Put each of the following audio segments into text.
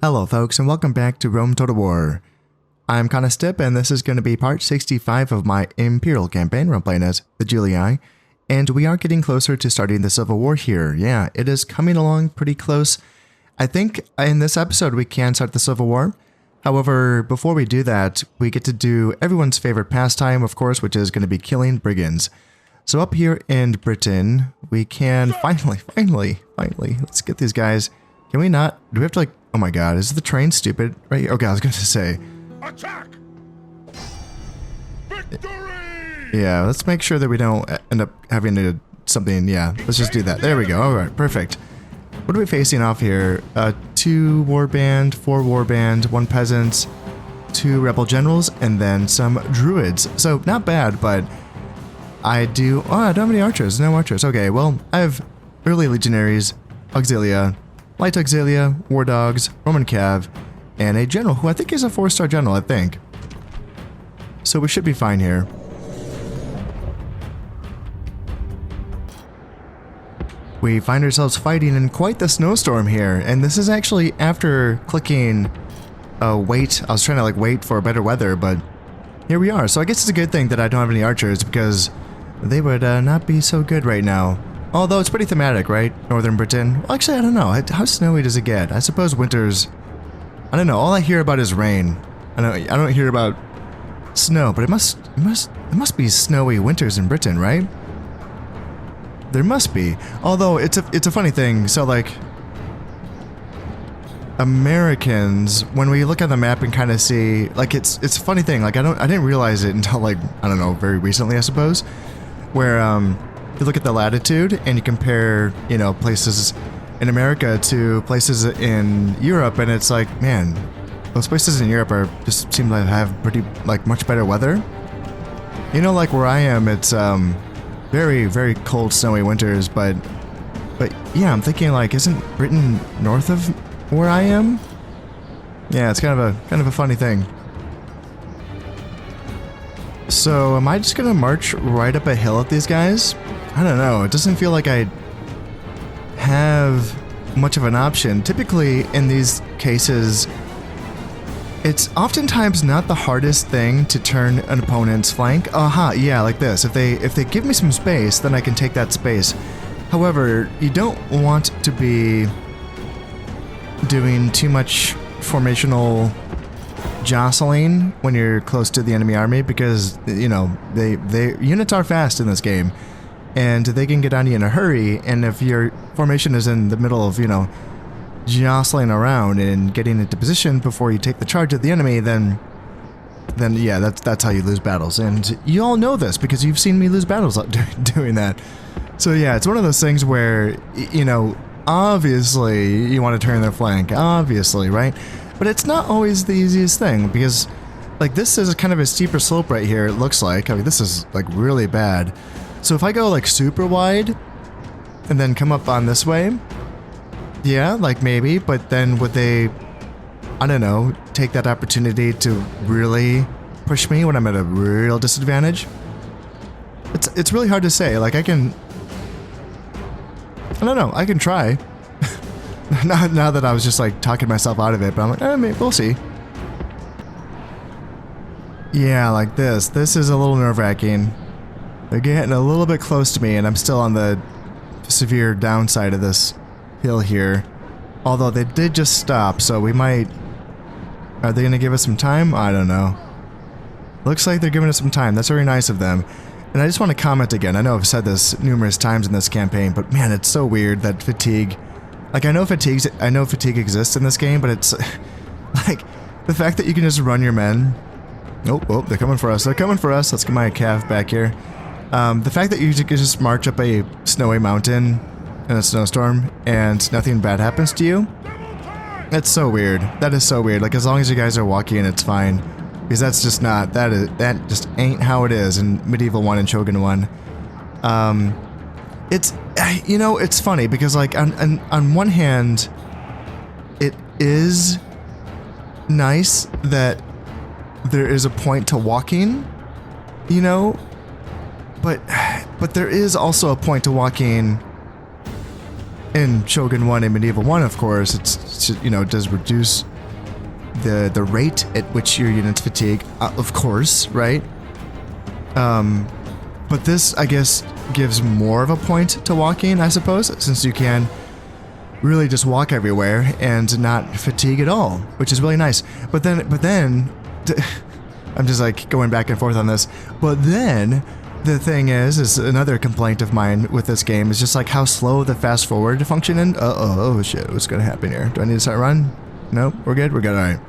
Hello folks and welcome back to Rome Total War. I'm Stip and this is going to be part 65 of my Imperial campaign where I'm playing as the Julii, and we are getting closer to starting the Civil War here. Yeah, it is coming along pretty close. I think in this episode we can start the Civil War. However, before we do that, we get to do everyone's favorite pastime, of course, which is going to be killing brigands. So up here in Britain, we can finally, let's get these guys. Can we not? Do we have to oh my god, is the train stupid right here? Okay, I was going to say. Attack! Victory! Yeah, let's make sure that we don't end up having to something. Yeah, let's just do that. There we go. All right, perfect. What are we facing off here? 2 warband, 4 warband, 1 peasant, 2 rebel generals, and then some druids. So not bad, but I do. Oh, I don't have any archers. No archers. Okay, well, I have early legionaries, auxilia, light auxilia, war dogs, Roman cav, and a general who I think is a 4-star general, I think. So we should be fine here. We find ourselves fighting in quite the snowstorm here, and this is actually after clicking wait. I was trying to wait for better weather, but here we are. So I guess it's a good thing that I don't have any archers because they would not be so good right now. Although it's pretty thematic, right? Northern Britain. Well, actually, I don't know. How snowy does it get? I suppose winters. I don't know. All I hear about is rain. I don't hear about snow, but it must be snowy winters in Britain, right? There must be. Although it's a funny thing. So Americans, when we look at the map and kind of see, it's a funny thing. I didn't realize it until I don't know, very recently, I suppose, where you look at the latitude and you compare, places in America to places in Europe, and it's man, those places in Europe just seem to have pretty, much better weather. Where I am, it's very, very cold, snowy winters, but yeah, I'm thinking isn't Britain north of where I am? Yeah, it's kind of a funny thing. So am I just gonna march right up a hill at these guys? I don't know. It doesn't feel like I have much of an option. Typically, in these cases, it's oftentimes not the hardest thing to turn an opponent's flank. Yeah, like this. If they give me some space, then I can take that space. However, you don't want to be doing too much formational jostling when you're close to the enemy army because, they units are fast in this game. And they can get on you in a hurry, and if your formation is in the middle of, jostling around and getting into position before you take the charge at the enemy, then yeah, that's how you lose battles. And you all know this because you've seen me lose battles doing that. So yeah, it's one of those things where, obviously you want to turn their flank, obviously, right? But it's not always the easiest thing because, this is kind of a steeper slope right here, it looks like. I mean, this is, really bad. So if I go super wide and then come up on this way, yeah, maybe, but then would they, I don't know, take that opportunity to really push me when I'm at a real disadvantage? It's really hard to say. I don't know, I can try. now that I was just talking myself out of it, but I'm maybe we'll see. Yeah, this. This is a little nerve-wracking. They're getting a little bit close to me, and I'm still on the severe downside of this hill here. Although they did just stop, so we might... Are they going to give us some time? I don't know. Looks like they're giving us some time. That's very nice of them. And I just want to comment again. I know I've said this numerous times in this campaign, but man, it's so weird that fatigue... I know fatigue exists in this game, but it's... the fact that you can just run your men... Oh, they're coming for us. They're coming for us. Let's get my calf back here. The fact that you can just march up a snowy mountain in a snowstorm and nothing bad happens to you, that's so weird. That is so weird. As long as you guys are walking, it's fine. Because that's just not, that just ain't how it is in Medieval 1 and Shogun 1. It's funny because on one hand, it is nice that there is a point to walking, but there is also a point to walking in Shogun 1 and Medieval 1, of course. It's, does reduce the rate at which your units fatigue, of course, right? But this, I guess, gives more of a point to walking, I suppose, since you can really just walk everywhere and not fatigue at all, which is really nice. But then, I'm just like going back and forth on this. But then, the thing is another complaint of mine with this game is just like how slow the fast forward function in. Oh shit, what's gonna happen here? Do I need to start run? No, we're good, all right.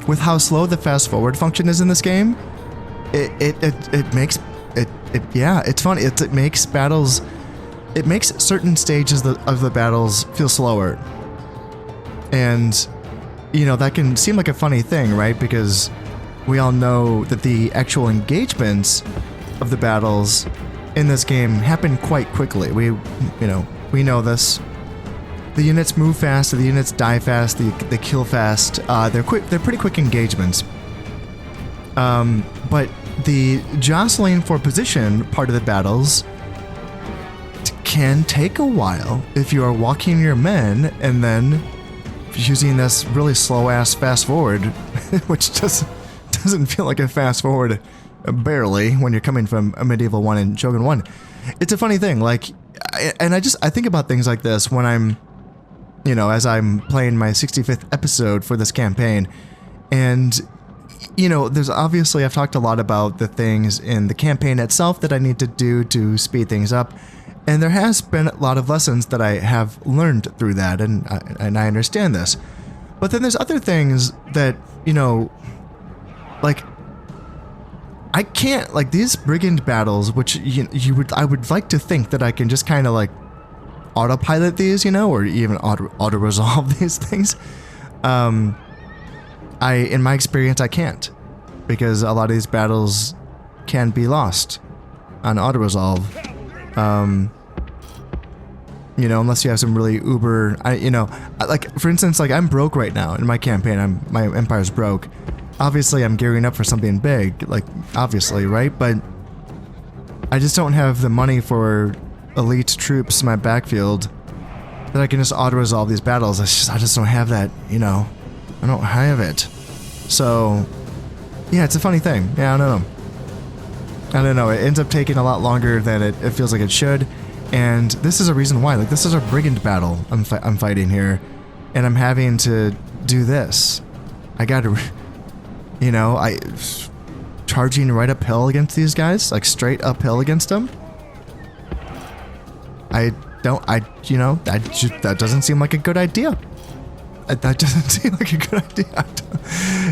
With how slow the fast forward function is in this game, it makes it yeah, it's funny. It makes battles, it makes certain stages of the battles feel slower. And you know, that can seem like a funny thing, right? Because we all know that the actual engagements of the battles in this game happen quite quickly. We know this. The units move fast, the units die fast, they kill fast. They're pretty quick engagements. But the jostling for position part of the battles can take a while if you are walking your men and then using this really slow-ass fast forward, which doesn't feel like a fast forward barely when you're coming from a Medieval 1 and Shogun 1. It's a funny thing, like, and I think about things like this when I'm, you know, as I'm playing my 65th episode for this campaign. And, you know, there's obviously, I've talked a lot about the things in the campaign itself that I need to do to speed things up. And there has been a lot of lessons that I have learned through that, and I understand this. But then there's other things that, you know, like, I can't, like, these brigand battles, which I would like to think that I can just kind of like autopilot these, you know, or even auto resolve these things. In my experience, I can't, because a lot of these battles can be lost on auto resolve. You know, unless you have some really uber, like, for instance, like, I'm broke right now in my campaign. My empire's broke. Obviously, I'm gearing up for something big, like, obviously, right? But I just don't have the money for elite troops in my backfield that I can just auto-resolve these battles. I just don't have that, you know. I don't have it. So, yeah, it's a funny thing. Yeah, I don't know. It ends up taking a lot longer than it feels like it should. And this is a reason why. Like, this is a brigand battle I'm fighting here. And I'm having to do this. I gotta, you know, charging right uphill against these guys, like straight uphill against them. That doesn't seem like a good idea. That doesn't seem like a good idea.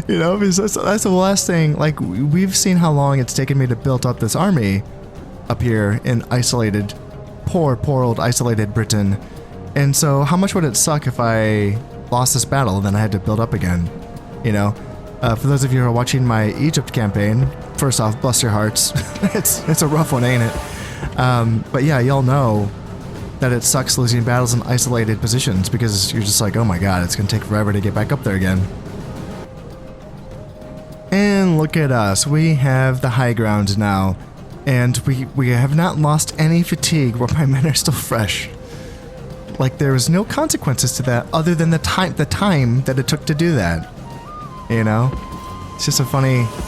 You know, because that's the last thing. Like, we've seen how long it's taken me to build up this army up here in isolated, poor old isolated Britain. And so how much would it suck if I lost this battle and then I had to build up again? You know? For those of you who are watching my Egypt campaign, first off, bless your hearts. It's a rough one, ain't it? But yeah, y'all know that it sucks losing battles in isolated positions, because you're just like, oh my god, it's gonna take forever to get back up there again. And look at us, we have the high ground now, and we have not lost any fatigue where my men are still fresh. Like, there was no consequences to that other than the time that it took to do that. You know? It's just it's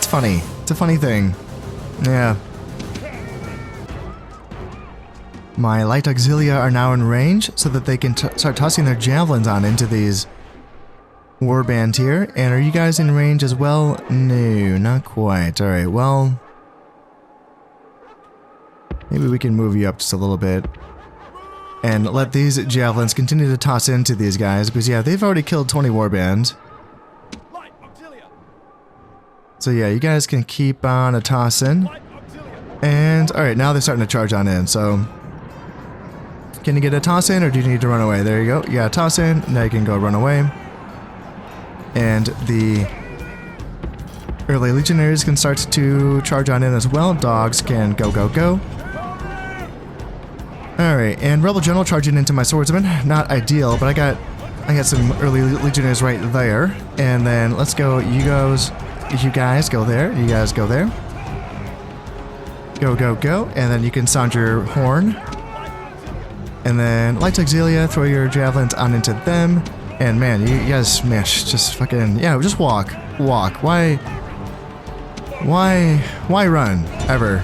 funny. It's a funny thing. Yeah. My light auxilia are now in range so that they can start tossing their javelins on into these warband here. And are you guys in range as well? No, not quite. Alright, well, maybe we can move you up just a little bit and let these javelins continue to toss into these guys, because yeah, they've already killed 20 warband. So yeah, you guys can keep on a tossing. And alright, now they're starting to charge on in, so can you get a toss in, or do you need to run away? There you go. You got a toss in. Now you can go run away. And the early legionaries can start to charge on in as well. Dogs can go. Alright, and Rebel General charging into my swordsman. Not ideal, but I got some early legionaries right there. And then let's go. You guys go there. You guys go there. Go. And then you can sound your horn. And then light auxilia, throw your javelins on into them. And man, you guys smash. Just fucking, yeah, just walk. Walk. Why run, ever?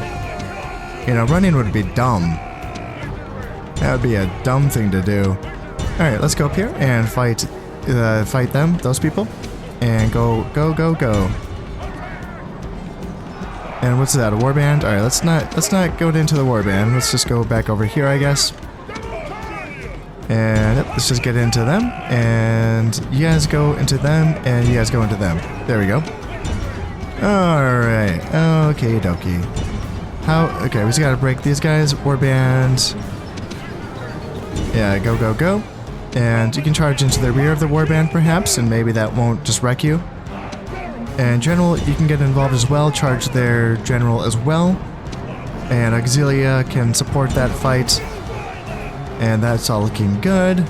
You know, running would be dumb. That would be a dumb thing to do. Alright, let's go up here and fight them, those people. And go. And what's that, a warband? Alright, let's not go into the warband. Let's just go back over here, I guess. And yep, let's just get into them. And you guys go into them, and you guys go into them. There we go. Alright, okie dokie. Okay, we just gotta break these guys. Warband. Yeah, go. And you can charge into the rear of the warband, perhaps, and maybe that won't just wreck you. And general, you can get involved as well, charge their general as well. And Auxilia can support that fight. And that's all looking good.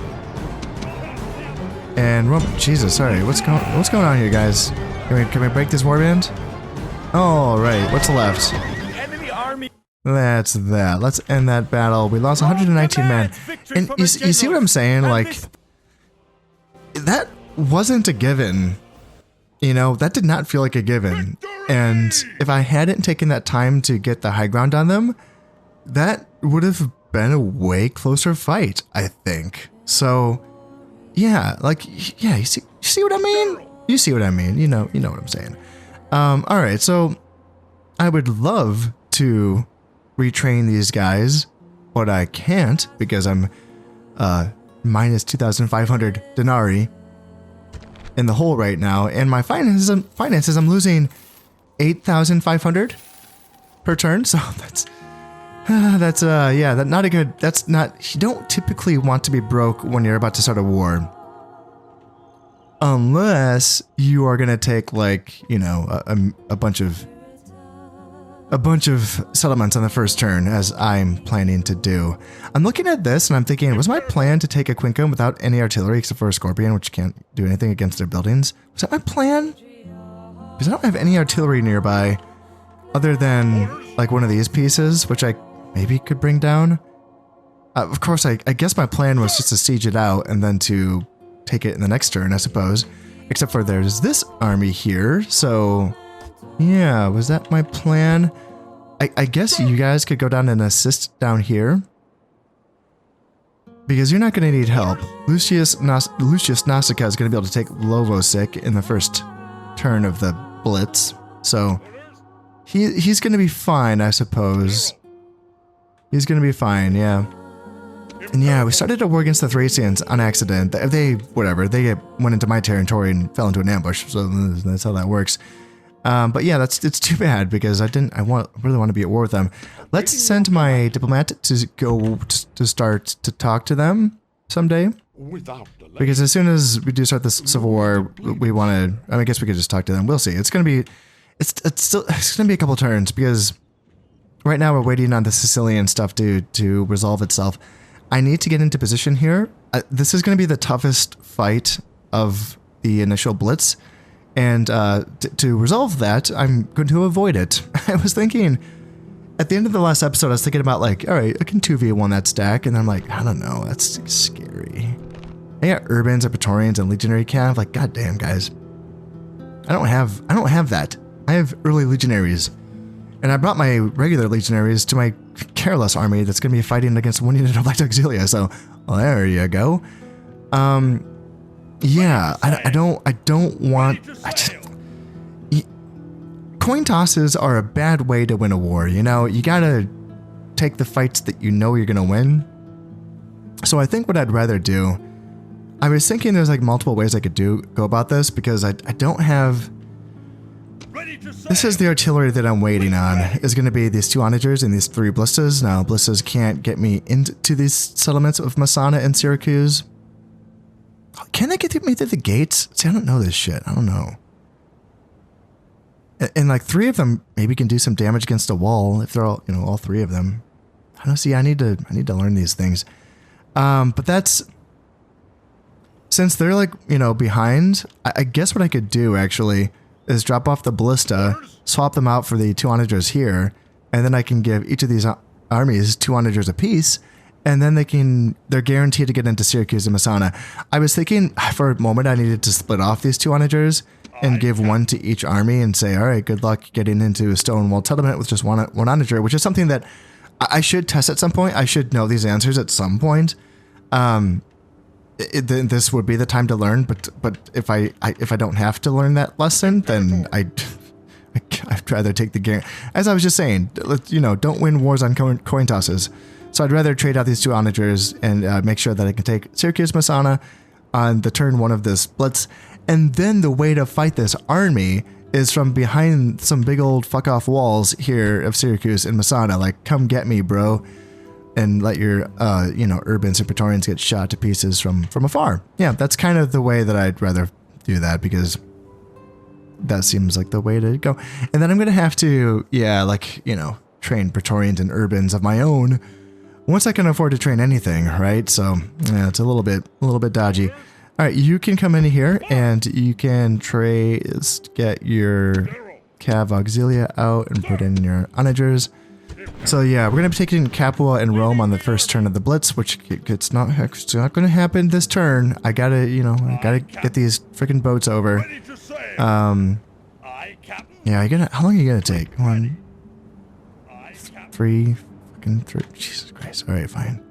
And Jesus, sorry, what's going on here, guys? Can we break this warband? All right, what's left? Enemy army. That's that. Let's end that battle. We lost 119 men. And you see what I'm saying? Like, that wasn't a given. You know, that did not feel like a given. And if I hadn't taken that time to get the high ground on them, that would have been a way closer fight, I think. So, yeah, like, yeah, you see what I mean? You see what I mean. You know what I'm saying. All right, so I would love to retrain these guys, but I can't because I'm minus 2,500 denarii in the hole right now, and my finances I'm losing 8,500 per turn. So that's not a good. That's not. You don't typically want to be broke when you're about to start a war, unless you are gonna take, like, you know, a bunch of settlements on the first turn, as I'm planning to do. I'm looking at this and I'm thinking, was my plan to take a Quincum without any artillery except for a Scorpion, which can't do anything against their buildings? Was that my plan? Because I don't have any artillery nearby other than, like, one of these pieces, which I maybe could bring down. Of course, I guess my plan was just to siege it out and then to take it in the next turn, I suppose. Except for there's this army here, so yeah, was that my plan? I guess you guys could go down and assist down here, because you're not going to need help. Lucius Nausicaa is going to be able to take Lovosic in the first turn of the Blitz, so he's going to be fine, I suppose. He's going to be fine, yeah. And yeah, we started a war against the Thracians on accident. They went into my territory and fell into an ambush, so that's how that works. But yeah, it's too bad because I really want to be at war with them. Let's send my diplomat to go to start to talk to them someday. Because as soon as we do start this civil war, we want to. I guess we could just talk to them. We'll see. It's gonna be a couple turns because right now we're waiting on the Sicilian stuff to resolve itself. I need to get into position here. This is gonna be the toughest fight of the initial blitz. And to resolve that, I'm going to avoid it. I was thinking, at the end of the last episode, I was thinking about, like, all right, I can 2v1 that stack, and then I'm like, I don't know, that's scary. I got Urbans and Praetorians and Legionary Cav, like, goddamn, guys. I don't have that. I have early Legionaries. And I brought my regular Legionaries to my Careless army that's going to be fighting against one unit of Auxilia, so, well, there you go. Yeah, I don't want. Coin tosses are a bad way to win a war. You know, you gotta take the fights that you know you're gonna win. So I think what I'd rather do. I was thinking there's like multiple ways I could go about this because I don't have. This is the artillery that I'm waiting on. Is going to be these 2 onagers and these 3 ballistas. Now ballistas can't get me into these settlements of Messana and Syracuse. Can they get me through the gates? See, I don't know this shit. I don't know. And like 3 of them maybe can do some damage against a wall if they're all, you know, all 3 of them. I don't see. I need to learn these things. But that's since they're like, you know, behind. I guess what I could do actually is drop off the ballista, swap them out for the 2 onagers here, and then I can give each of these armies 2 onagers apiece. and then they're guaranteed to get into Syracuse and Messana. I was thinking for a moment I needed to split off these 2 onagers and give one to each army and say, all right, good luck getting into a stone-walled settlement with just one onager, which is something that I should test at some point. I should know these answers at some point. This would be the time to learn, but if I don't have to learn that lesson, then I'd rather take the guarantee. As I was just saying, don't win wars on coin tosses. So I'd rather trade out these 2 onagers and make sure that I can take Syracuse Messana on the turn 1 of this blitz. And then the way to fight this army is from behind some big old fuck off walls here of Syracuse and Messana. Like, come get me, bro. And let your, urbans and Praetorians get shot to pieces from afar. Yeah, that's kind of the way that I'd rather do that, because that seems like the way to go. And then I'm going to have to, train Praetorians and urbans of my own once I can afford to train anything, right? So, yeah, it's a little bit dodgy. All right, you can come in here and you can get your Cav Auxilia out and put in your onagers. So yeah, we're gonna be taking Capua and Rome on the first turn of the blitz, which it's not gonna happen this turn. I gotta get these freaking boats over. Yeah, how long are you gonna take? 1, 3, fucking 3. Jesus Christ. All right, fine.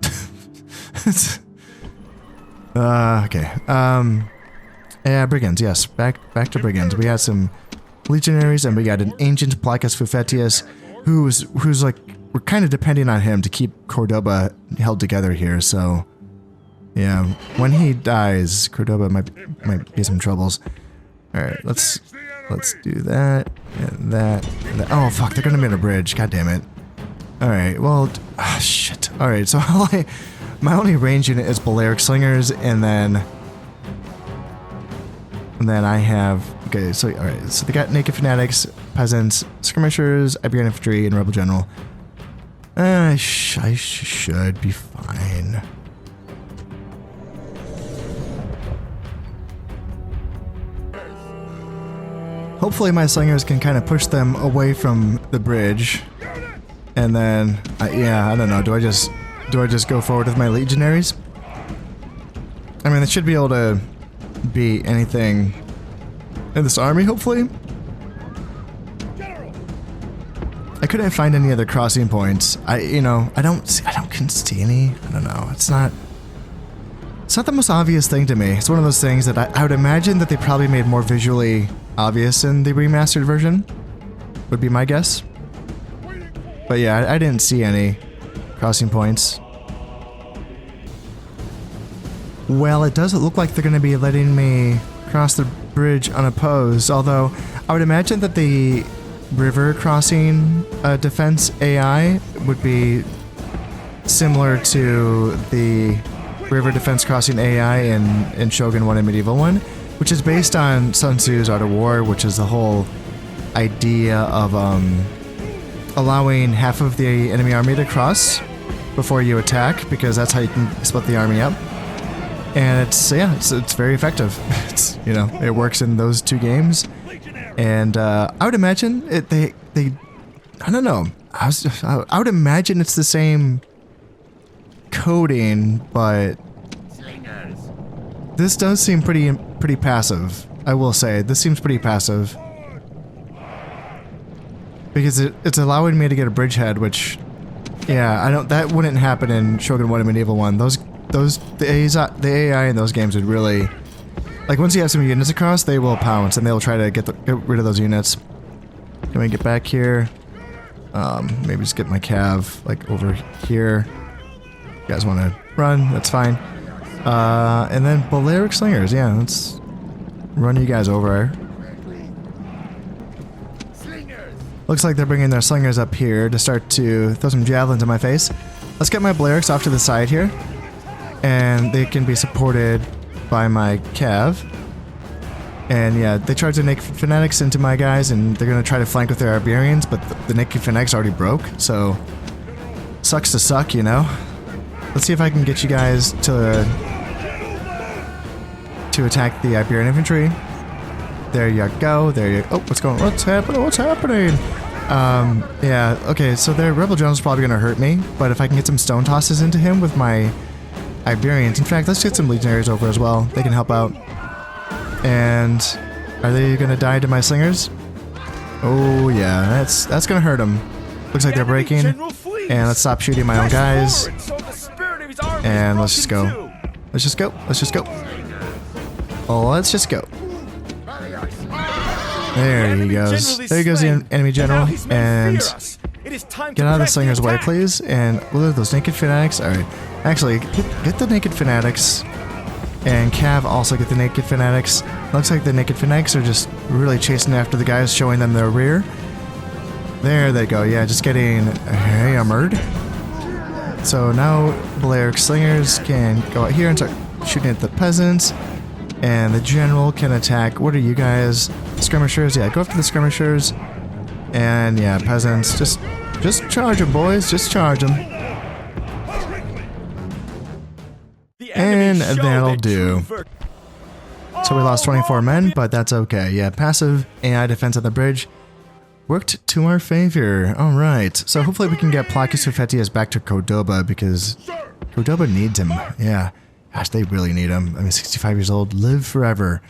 Okay. Yeah, brigands. Yes, back to brigands. We had some legionaries, and we got an ancient Placus Fufetius, who's like, we're kind of depending on him to keep Cordoba held together here. So, yeah, when he dies, Cordoba might be some troubles. All right, let's do that and that and that. Oh fuck, they're gonna be on a bridge. God damn it. All right, well, shit. All right, so my only range unit is Balearic Slingers, and then I have, okay, so, all right, so they got Naked Fanatics, Peasants, Skirmishers, Iberian Infantry, and Rebel General. I should be fine. Hopefully my Slingers can kind of push them away from the bridge, and then, yeah, I don't know, do I just go forward with my legionaries? I mean, they should be able to beat anything in this army, hopefully. I couldn't find any other crossing points. I don't see any. I don't know. It's not the most obvious thing to me. It's one of those things that I would imagine that they probably made more visually obvious in the remastered version, would be my guess. But yeah, I didn't see any crossing points. Well, it doesn't look like they're going to be letting me cross the bridge unopposed, although I would imagine that the river crossing defense AI would be similar to the river defense crossing AI in Shogun 1 and Medieval 1, which is based on Sun Tzu's Art of War, which is the whole idea of allowing half of the enemy army to cross before you attack, because that's how you can split the army up. And it's very effective. It works in those 2 games, and I would imagine I don't know. I would imagine it's the same coding, but this does seem pretty passive. I will say this seems pretty passive, because it's allowing me to get a bridgehead, which, yeah, that wouldn't happen in Shogun 1 and Medieval 1. The AI in those games would really, like, once you have some units across, they will pounce and they'll try to get rid of those units. Can we get back here? Maybe just get my cav, like, over here. You guys want to run? That's fine. And then Balearic Slingers, yeah, let's run you guys over. Looks like they're bringing their Slingers up here to start to throw some javelins in my face. Let's get my Balearics off to the side here, and they can be supported by my cav. And yeah, they tried to Naked Fanatics into my guys, and they're going to try to flank with their Iberians, but the Naked Fanatics already broke, so sucks to suck, you know? Let's see if I can get you guys to attack the Iberian infantry. There you go. There you. Oh, what's happening? What's happening? Yeah, okay, so their Rebel General's probably gonna hurt me, but if I can get some stone tosses into him with my Iberians. In fact, let's get some Legionaries over as well. They can help out. And are they gonna die to my slingers? Oh yeah, that's gonna hurt them. Looks like they're breaking. And let's stop shooting my own guys. And let's just go. Let's just go. Let's just go. Oh, let's just go. There he goes. There goes the enemy general. And get out of the slinger's way, please. And look at those naked fanatics. Alright. Actually, get the naked fanatics. And Cav also get the naked fanatics. Looks like the naked fanatics are just really chasing after the guys, showing them their rear. There they go. Yeah, just getting hammered. So now Balearic slingers can go out here and start shooting at the peasants. And the general can attack. What are you guys? Skirmishers? Yeah, go after the skirmishers. And yeah, peasants. Just charge them, boys. Just charge them. And that'll do. So we lost 24 men, but that's okay. Yeah, passive AI defense on the bridge worked to our favor. Alright, so hopefully we can get Placius Fetius back to Cordoba, because Cordoba needs him. Yeah, gosh, they really need him. I mean, 65 years old, live forever.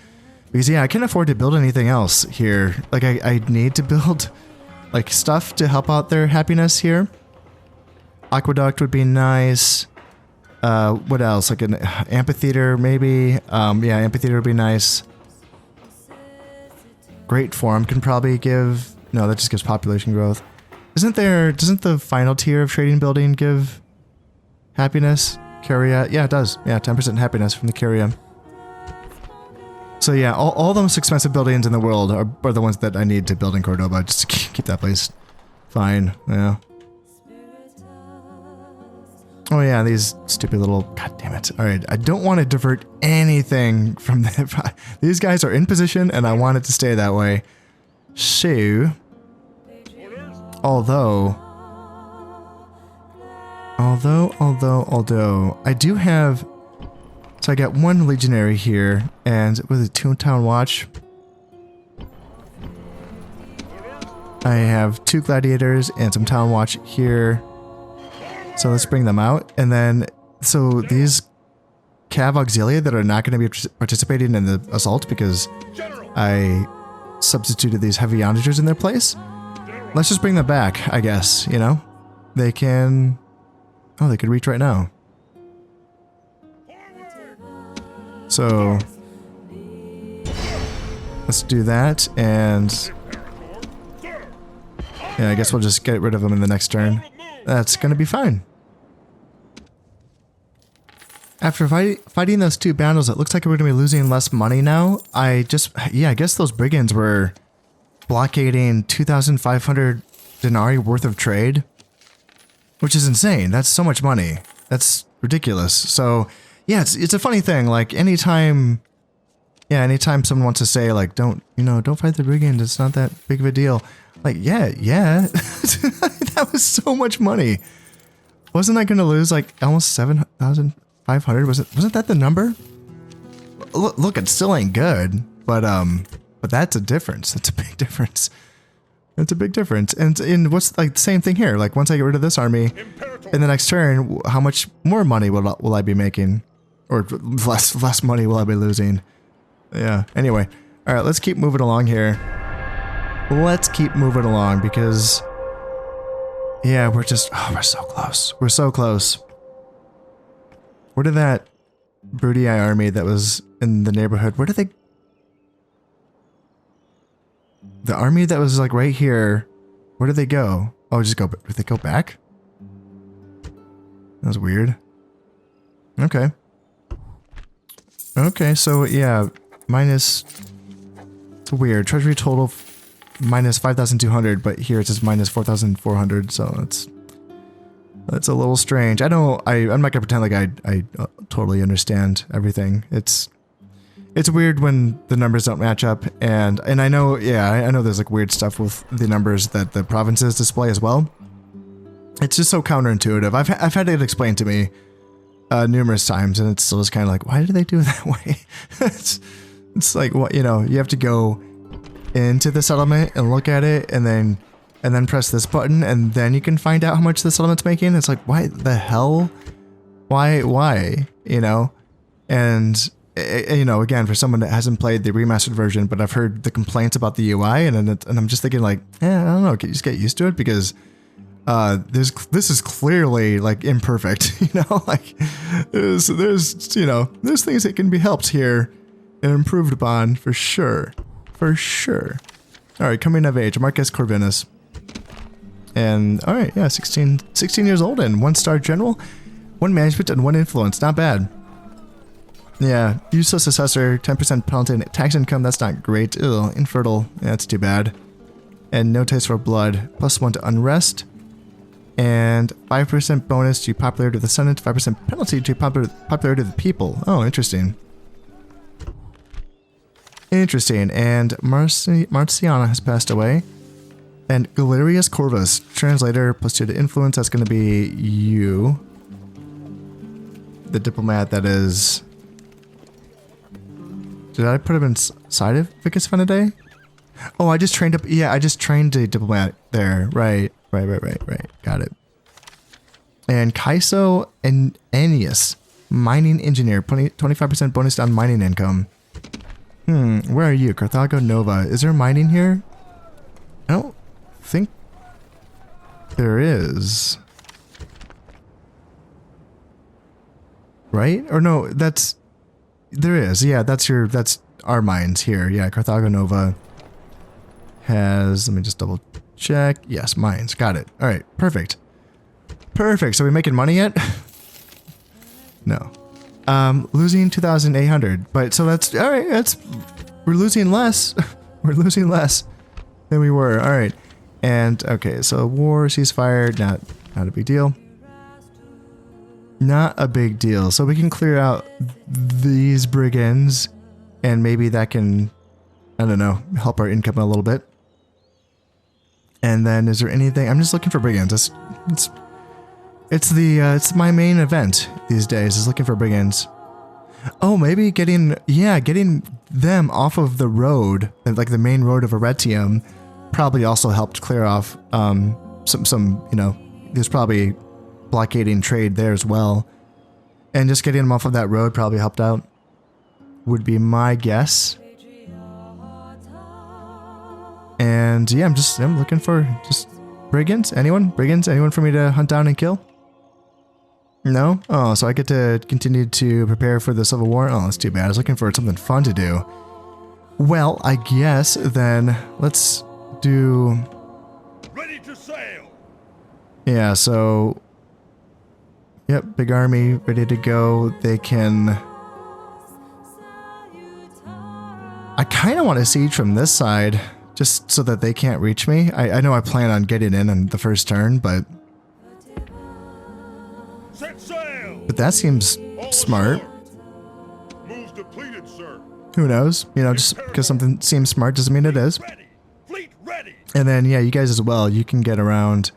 Because yeah, I can't afford to build anything else here. Like, I need to build, like, stuff to help out their happiness here. Aqueduct would be nice. What else? Like an amphitheater, maybe? Yeah, amphitheater would be nice. Great Forum can probably give... No, that just gives population growth. Doesn't the final tier of trading building give happiness? Curia? Yeah, it does. Yeah, 10% happiness from the Curia. So yeah, all the most expensive buildings in the world are the ones that I need to build in Cordoba, just to keep that place fine. Yeah. Oh yeah, these stupid little... God damn it. Alright, I don't want to divert anything from the... These guys are in position, and I want it to stay that way. So... Although, I do have... So I got one legionary here, and with a Toontown Watch, I have 2 gladiators and some Town Watch here. So let's bring them out, and then, so these Cav Auxilia that are not going to be participating in the assault because I substituted these heavy onagers in their place. Let's just bring them back, I guess, you know? They can... Oh, they could reach right now. So... Let's do that, and... Yeah, I guess we'll just get rid of them in the next turn. That's gonna be fine. After fighting those 2 battles, it looks like we're gonna be losing less money now. I guess those brigands were blockading 2,500 denarii worth of trade, which is insane. That's so much money. That's ridiculous. So yeah, it's a funny thing. Like anytime someone wants to say like, don't fight the brigands, it's not that big of a deal. Like, yeah. That was so much money. Wasn't I gonna lose like almost 7,500? Wasn't that the number? Look, it still ain't good, but that's a difference. That's a big difference. That's a big difference. And in what's like the same thing here. Like once I get rid of this army, in the next turn, how much more money will I be making, or less money will I be losing? Yeah. Anyway, all right. Let's keep moving along here. Let's keep moving along because, yeah, we're so close. We're so close. Where did that Brudii army that was in the neighborhood? Where did they? The army that was like right here, where did they go? Oh, did they go back? That was weird. Okay. Okay, so yeah, minus, it's weird. Treasury total minus 5,200, but here it says minus 4,400, so that's a little strange. I'm not gonna pretend like I totally understand everything. It's weird when the numbers don't match up, and I know, yeah, I know there's like weird stuff with the numbers that the provinces display as well. It's just so counterintuitive. I've had it explained to me numerous times, and it's still just kind of like, why do they do it that way? it's like, what, you have to go into the settlement and look at it, and then and then press this button, and then you can find out how much the settlement's making. It's like, why the hell? Why? You know? And, you know, again, for someone that hasn't played the remastered version, but I've heard the complaints about the UI, and I'm just thinking like, I don't know, just get used to it, because this is clearly like imperfect, you know, like there's you know, there's things that can be helped here and improved upon for sure. All right, coming of age, Marcus Corvinus. And all right, yeah, 16 years old and 1-star general, 1 management and 1 influence. Not bad. Yeah, useless assessor, 10% penalty and tax income. That's not great. Ew, infertile. Yeah, that's too bad. And no taste for blood. +1 to unrest. And 5% bonus to popularity of the Senate. 5% penalty to popularity of the people. Oh, interesting. Interesting. And Marciana has passed away. And Galerius Corvus, translator, +2 to influence. That's going to be you. The diplomat that is... Did I put him inside of Vicus Fenidae? Oh, I just trained up... Yeah, I just trained a diplomat there. Right. Got it. And Kaiso and Ennius, mining engineer, 25% bonus on mining income. Where are you? Carthago Nova. Is there mining here? I don't think there is. Right? Or no, that's... There is. Yeah, that's our mines here. Yeah, Carthago Nova has... Let me just double check. Yes, mines. Got it. All right, perfect. So we making money yet? No. Losing 2,800. But so that's... All right, we're losing less. We're losing less than we were. All right. And, okay, so war, ceasefire, not a big deal. Not a big deal. So we can clear out these brigands, and maybe that can, I don't know, help our income a little bit. And then is there anything? I'm just looking for brigands. It's my main event these days, is looking for brigands. Oh, maybe getting them off of the road, like the main road of Arretium, probably also helped clear off some, you know, there's probably blockading trade there as well. And just getting them off of that road probably helped out, would be my guess. And yeah, I'm looking for just brigands. Anyone for me to hunt down and kill? No? Oh, so I get to continue to prepare for the Civil War? Oh, that's too bad. I was looking for something fun to do. Well, I guess then let's do... Ready to sail! Yeah, so... Yep, big army, ready to go. They can... I kind of want to siege from this side, just so that they can't reach me. I know I plan on getting in on the first turn, but... Set sail! But that seems smart. Moves depleted, sir. Who knows? You know, just because something seems smart doesn't mean it is. Ready. Fleet ready. And then, yeah, you guys as well, you can get around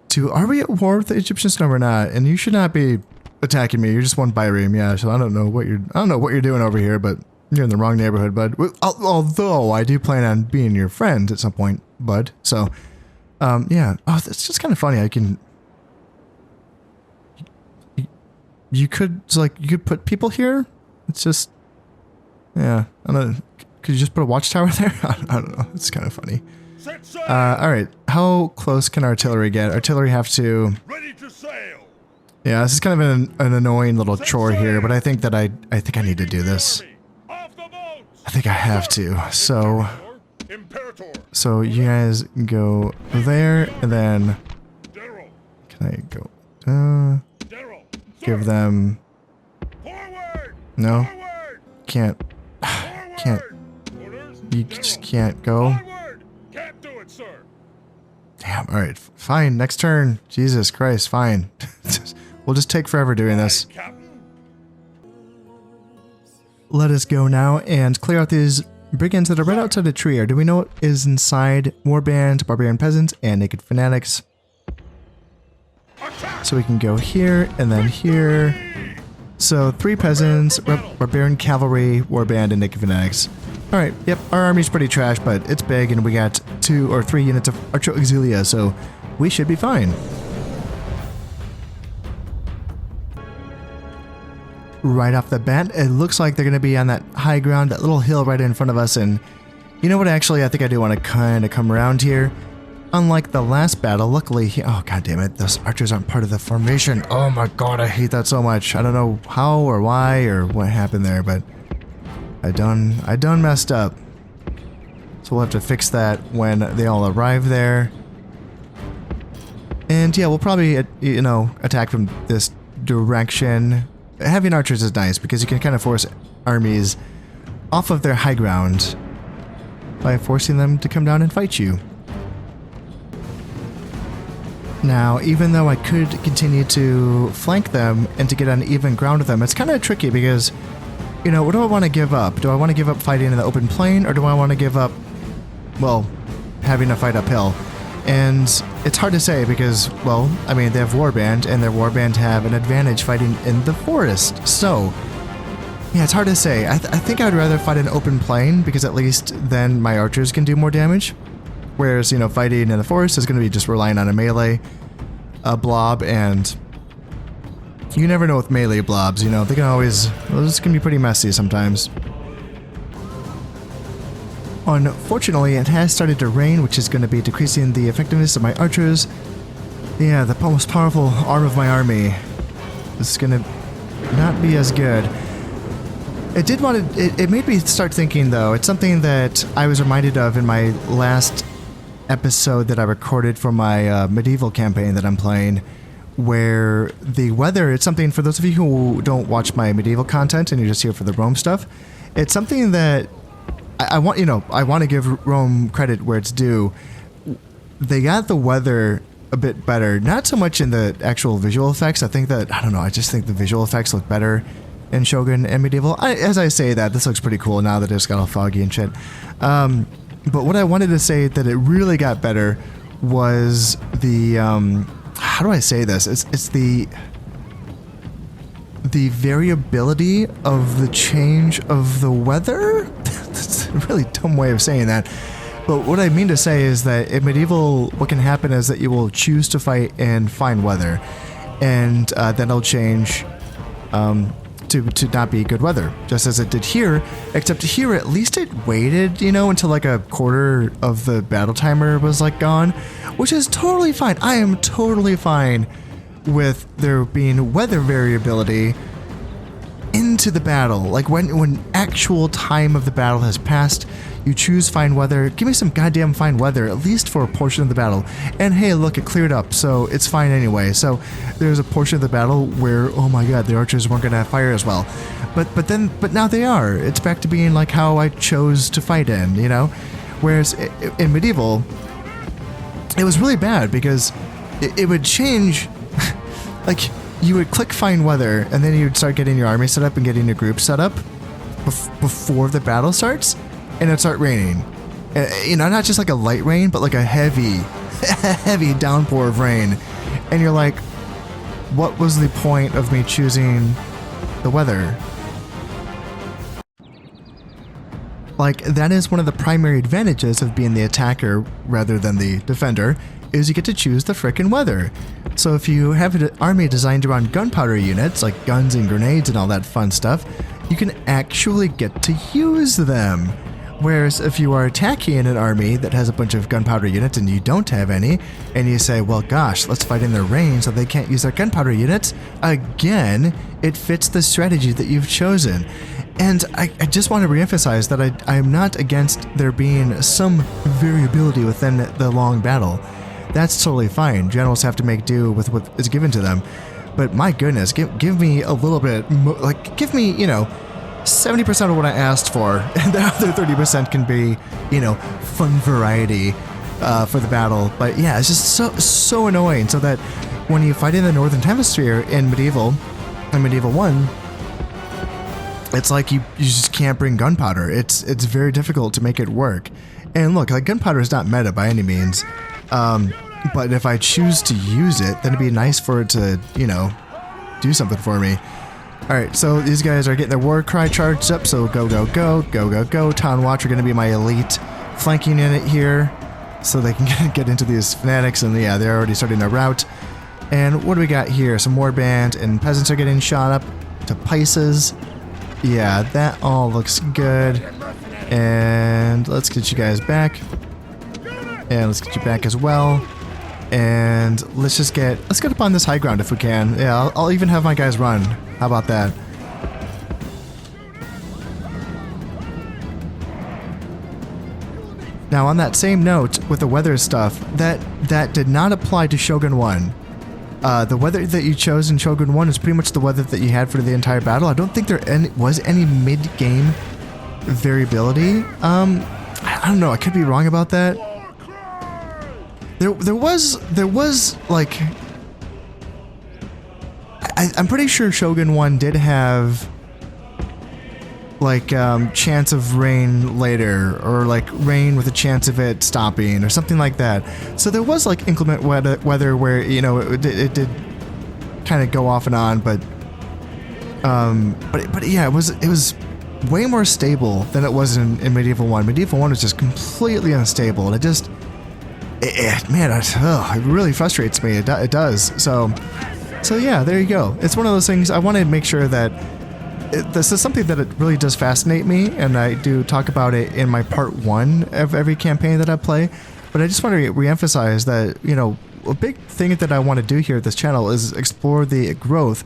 to... Are we at war with the Egyptians? No, we're not. And you should not be attacking me. You're just one byreme. Yeah, so I don't know what you're doing over here, but you're in the wrong neighborhood, bud. Although I do plan on being your friend at some point, bud. So, yeah. Oh, that's just kind of funny. I can... You could put people here. It's just, yeah. I don't know. Could you just put a watchtower there? I don't know. It's kind of funny. All right. How close can artillery get? Artillery have to. Ready to sail. Yeah, this is kind of an annoying little chore here, but I think I need to do this. I think I have to. So you guys go there, and then can I go? Give them... No? Can't. You just can't go? Damn, alright. Fine, next turn. Jesus Christ, fine. We'll just take forever doing this. Let us go now and clear out these brigands that are right outside the tree. Or do we know what is inside? Warband, barbarian peasants, and naked fanatics. So we can go here, and then here. So 3 peasants, barbarian cavalry, warband, and naked fanatics. Alright, yep, our army's pretty trash, but it's big and we got 2 or 3 units of Archer Auxilia, so we should be fine. Right off the bat, it looks like they're going to be on that high ground, that little hill right in front of us, and you know what, actually, I think I do want to kind of come around here. Unlike the last battle, luckily, oh god damn it, those archers aren't part of the formation. Oh my god, I hate that so much. I don't know how or why or what happened there, but I done messed up. So we'll have to fix that when they all arrive there. And yeah, we'll probably, you know, attack from this direction. Having archers is nice because you can kind of force armies off of their high ground by forcing them to come down and fight you. Now, even though I could continue to flank them and to get on even ground with them, it's kind of tricky because, you know, what do I want to give up? Do I want to give up fighting in the open plain, or do I want to give up, well, having to fight uphill? And it's hard to say because, well, I mean, they have warband, and their warband have an advantage fighting in the forest. So, yeah, it's hard to say. I think I'd rather fight in open plain because at least then my archers can do more damage. Whereas, you know, fighting in the forest is going to be just relying on a melee blob, and you never know with melee blobs, you know, they can always, well, this can be pretty messy sometimes. Unfortunately, it has started to rain, which is going to be decreasing the effectiveness of my archers. Yeah, the most powerful arm of my army is going to not be as good. It made me start thinking, though. It's something that I was reminded of in my last episode that I recorded for my medieval campaign that I'm playing, where the weather, it's something, for those of you who don't watch my medieval content and you're just here for the Rome stuff, it's something that I want, you know, I want to give Rome credit where it's due. They got the weather a bit better, not so much in the actual visual effects. I think that, I don't know, I just think the visual effects look better in Shogun and medieval. As I say that, this looks pretty cool now that it's got all foggy and shit. But what I wanted to say that it really got better was the, how do I say this? It's the variability of the change of the weather? That's a really dumb way of saying that. But what I mean to say is that in medieval, what can happen is that you will choose to fight in fine weather, and then it'll change to not be good weather, just as it did here, except here at least it waited, you know, until like a quarter of the battle timer was like gone, which is totally fine. I am totally fine with there being weather variability into the battle. Like when actual time of the battle has passed, you choose fine weather. Give me some goddamn fine weather, at least for a portion of the battle. And hey, look, it cleared up, so it's fine anyway. So there's a portion of the battle where, oh my god, the archers weren't gonna fire as well. But now they are. It's back to being like how I chose to fight in, you know? Whereas in medieval, it was really bad because it would change. Like, you would click fine weather, and then you'd start getting your army set up and getting your group set up before the battle starts, and it'd start raining. You know, not just like a light rain, but like a heavy, heavy downpour of rain. And you're like, what was the point of me choosing the weather? Like, that is one of the primary advantages of being the attacker rather than the defender, is you get to choose the frickin' weather. So if you have an army designed around gunpowder units, like guns and grenades and all that fun stuff, you can actually get to use them. Whereas if you are attacking an army that has a bunch of gunpowder units and you don't have any, and you say, well gosh, let's fight in their range so they can't use their gunpowder units, again, it fits the strategy that you've chosen. And I just want to reemphasize that I am not against there being some variability within the long battle. That's totally fine. Generals have to make do with what is given to them. But my goodness, give me a little bit, give me, you know, 70% of what I asked for, and the other 30% can be, you know, fun variety for the battle. But yeah, it's just so annoying. So that when you fight in the Northern Hemisphere in Medieval 1, it's like you just can't bring gunpowder. It's very difficult to make it work. And look, like, gunpowder is not meta by any means. But if I choose to use it, then it'd be nice for it to, you know, do something for me. Alright, so these guys are getting their war cry charged up, so go, go, go, go, go, go. Town Watch are going to be my elite flanking unit here, so they can get into these fanatics, and yeah, they're already starting their route. And what do we got here? Some warband and peasants are getting shot up to pieces. Yeah, that all looks good. And let's get you guys back. And let's get you back as well. And let's get up on this high ground if we can. Yeah, I'll even have my guys run. How about that? Now, on that same note, with the weather stuff, that did not apply to Shogun 1. The weather that you chose in Shogun 1 is pretty much the weather that you had for the entire battle. I don't think there was any mid-game variability. I don't know. I could be wrong about that. There was like, I'm pretty sure Shogun 1 did have like chance of rain later, or like rain with a chance of it stopping or something like that. So there was like inclement weather where, you know, it did kind of go off and on, but yeah, it was way more stable than it was in Medieval 1. Medieval 1 was just completely unstable, and it just it really frustrates me. It does. So yeah, there you go. It's one of those things. I want to make sure that this is something that it really does fascinate me, and I do talk about it in my part 1 of every campaign that I play. But I just want to re-emphasize that, you know, a big thing that I want to do here at this channel is explore the growth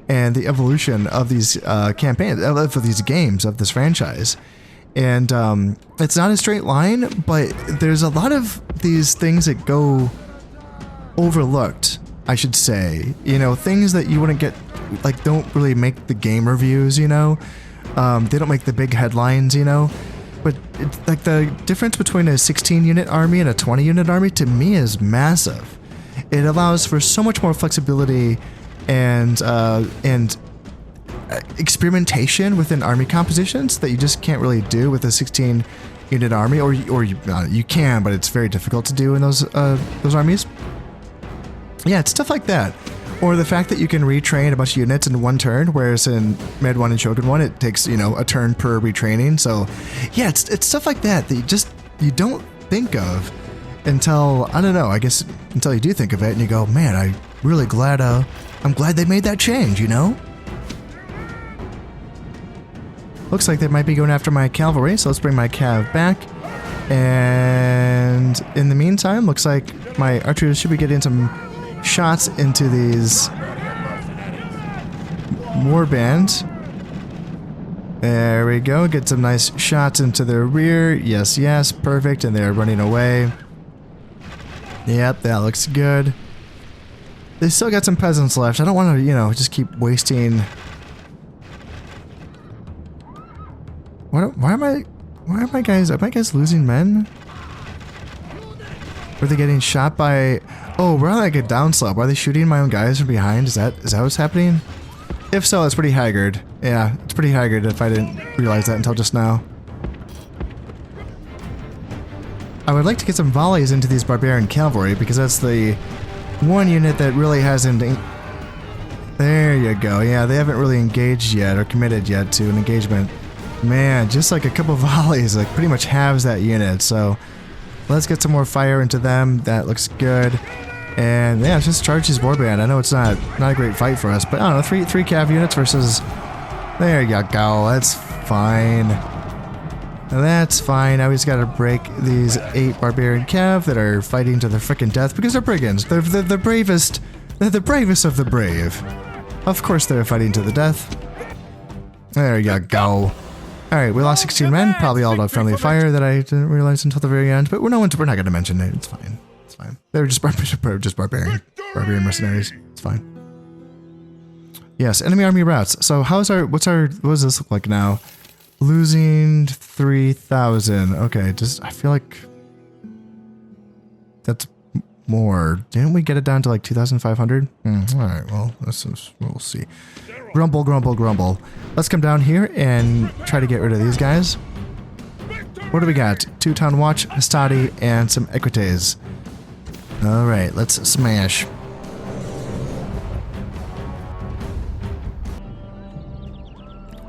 and the evolution of these campaigns, of these games, of this franchise. And it's not a straight line, but there's a lot of these things that go overlooked, I should say. You know, things that you wouldn't get, like, don't really make the game reviews, you know? They don't make the big headlines, you know? But, like, the difference between a 16-unit army and a 20-unit army, to me, is massive. It allows for so much more flexibility and experimentation within army compositions that you just can't really do with a 16-unit army, or you can, but it's very difficult to do in those armies. Yeah, it's stuff like that. Or the fact that you can retrain a bunch of units in one turn, whereas in Med 1 and Shogun 1, it takes, you know, a turn per retraining. So, yeah, it's stuff like that that you don't think of until, I don't know, I guess until you do think of it and you go, man, I'm glad they made that change, you know? Looks like they might be going after my cavalry, so let's bring my cav back. And in the meantime, looks like my archers should be getting some shots into these warband. There we go. Get some nice shots into their rear. Yes, yes, perfect. And they're running away. Yep, that looks good. They still got some peasants left. I don't want to, you know, just keep wasting. Why are my guys losing men? Are they getting shot by? Oh, we're on like a downslope. Are they shooting my own guys from behind? Is that what's happening? If so, it's pretty haggard. Yeah, it's pretty haggard if I didn't realize that until just now. I would like to get some volleys into these barbarian cavalry, because that's the one unit that really hasn't. There you go. Yeah, they haven't really engaged yet or committed yet to an engagement. Man, just like a couple volleys, like pretty much halves that unit. So let's get some more fire into them. That looks good. And yeah, just charge these warband. I know it's not a great fight for us, but I don't know, three cav units versus. There you go. That's fine. That's fine. Now we just gotta break these 8 barbarian cav that are fighting to the frickin' death because they're brigands. They're the bravest. They're the bravest of the brave. Of course they're fighting to the death. There you go. Alright, we lost 16 men, probably all about friendly fire that I didn't realize until the very end, but we're not going to mention it. It's fine. It's fine. They were just barbarian mercenaries. It's fine. Yes, enemy army routes. So what does this look like now? Losing 3,000. Okay, I feel like that's more. Didn't we get it down to like 2,500? Alright, well, we'll see. Grumble, grumble, grumble. Let's come down here and try to get rid of these guys. What do we got? 2 Town Watch, Hastati, and some Equites. Alright, let's smash.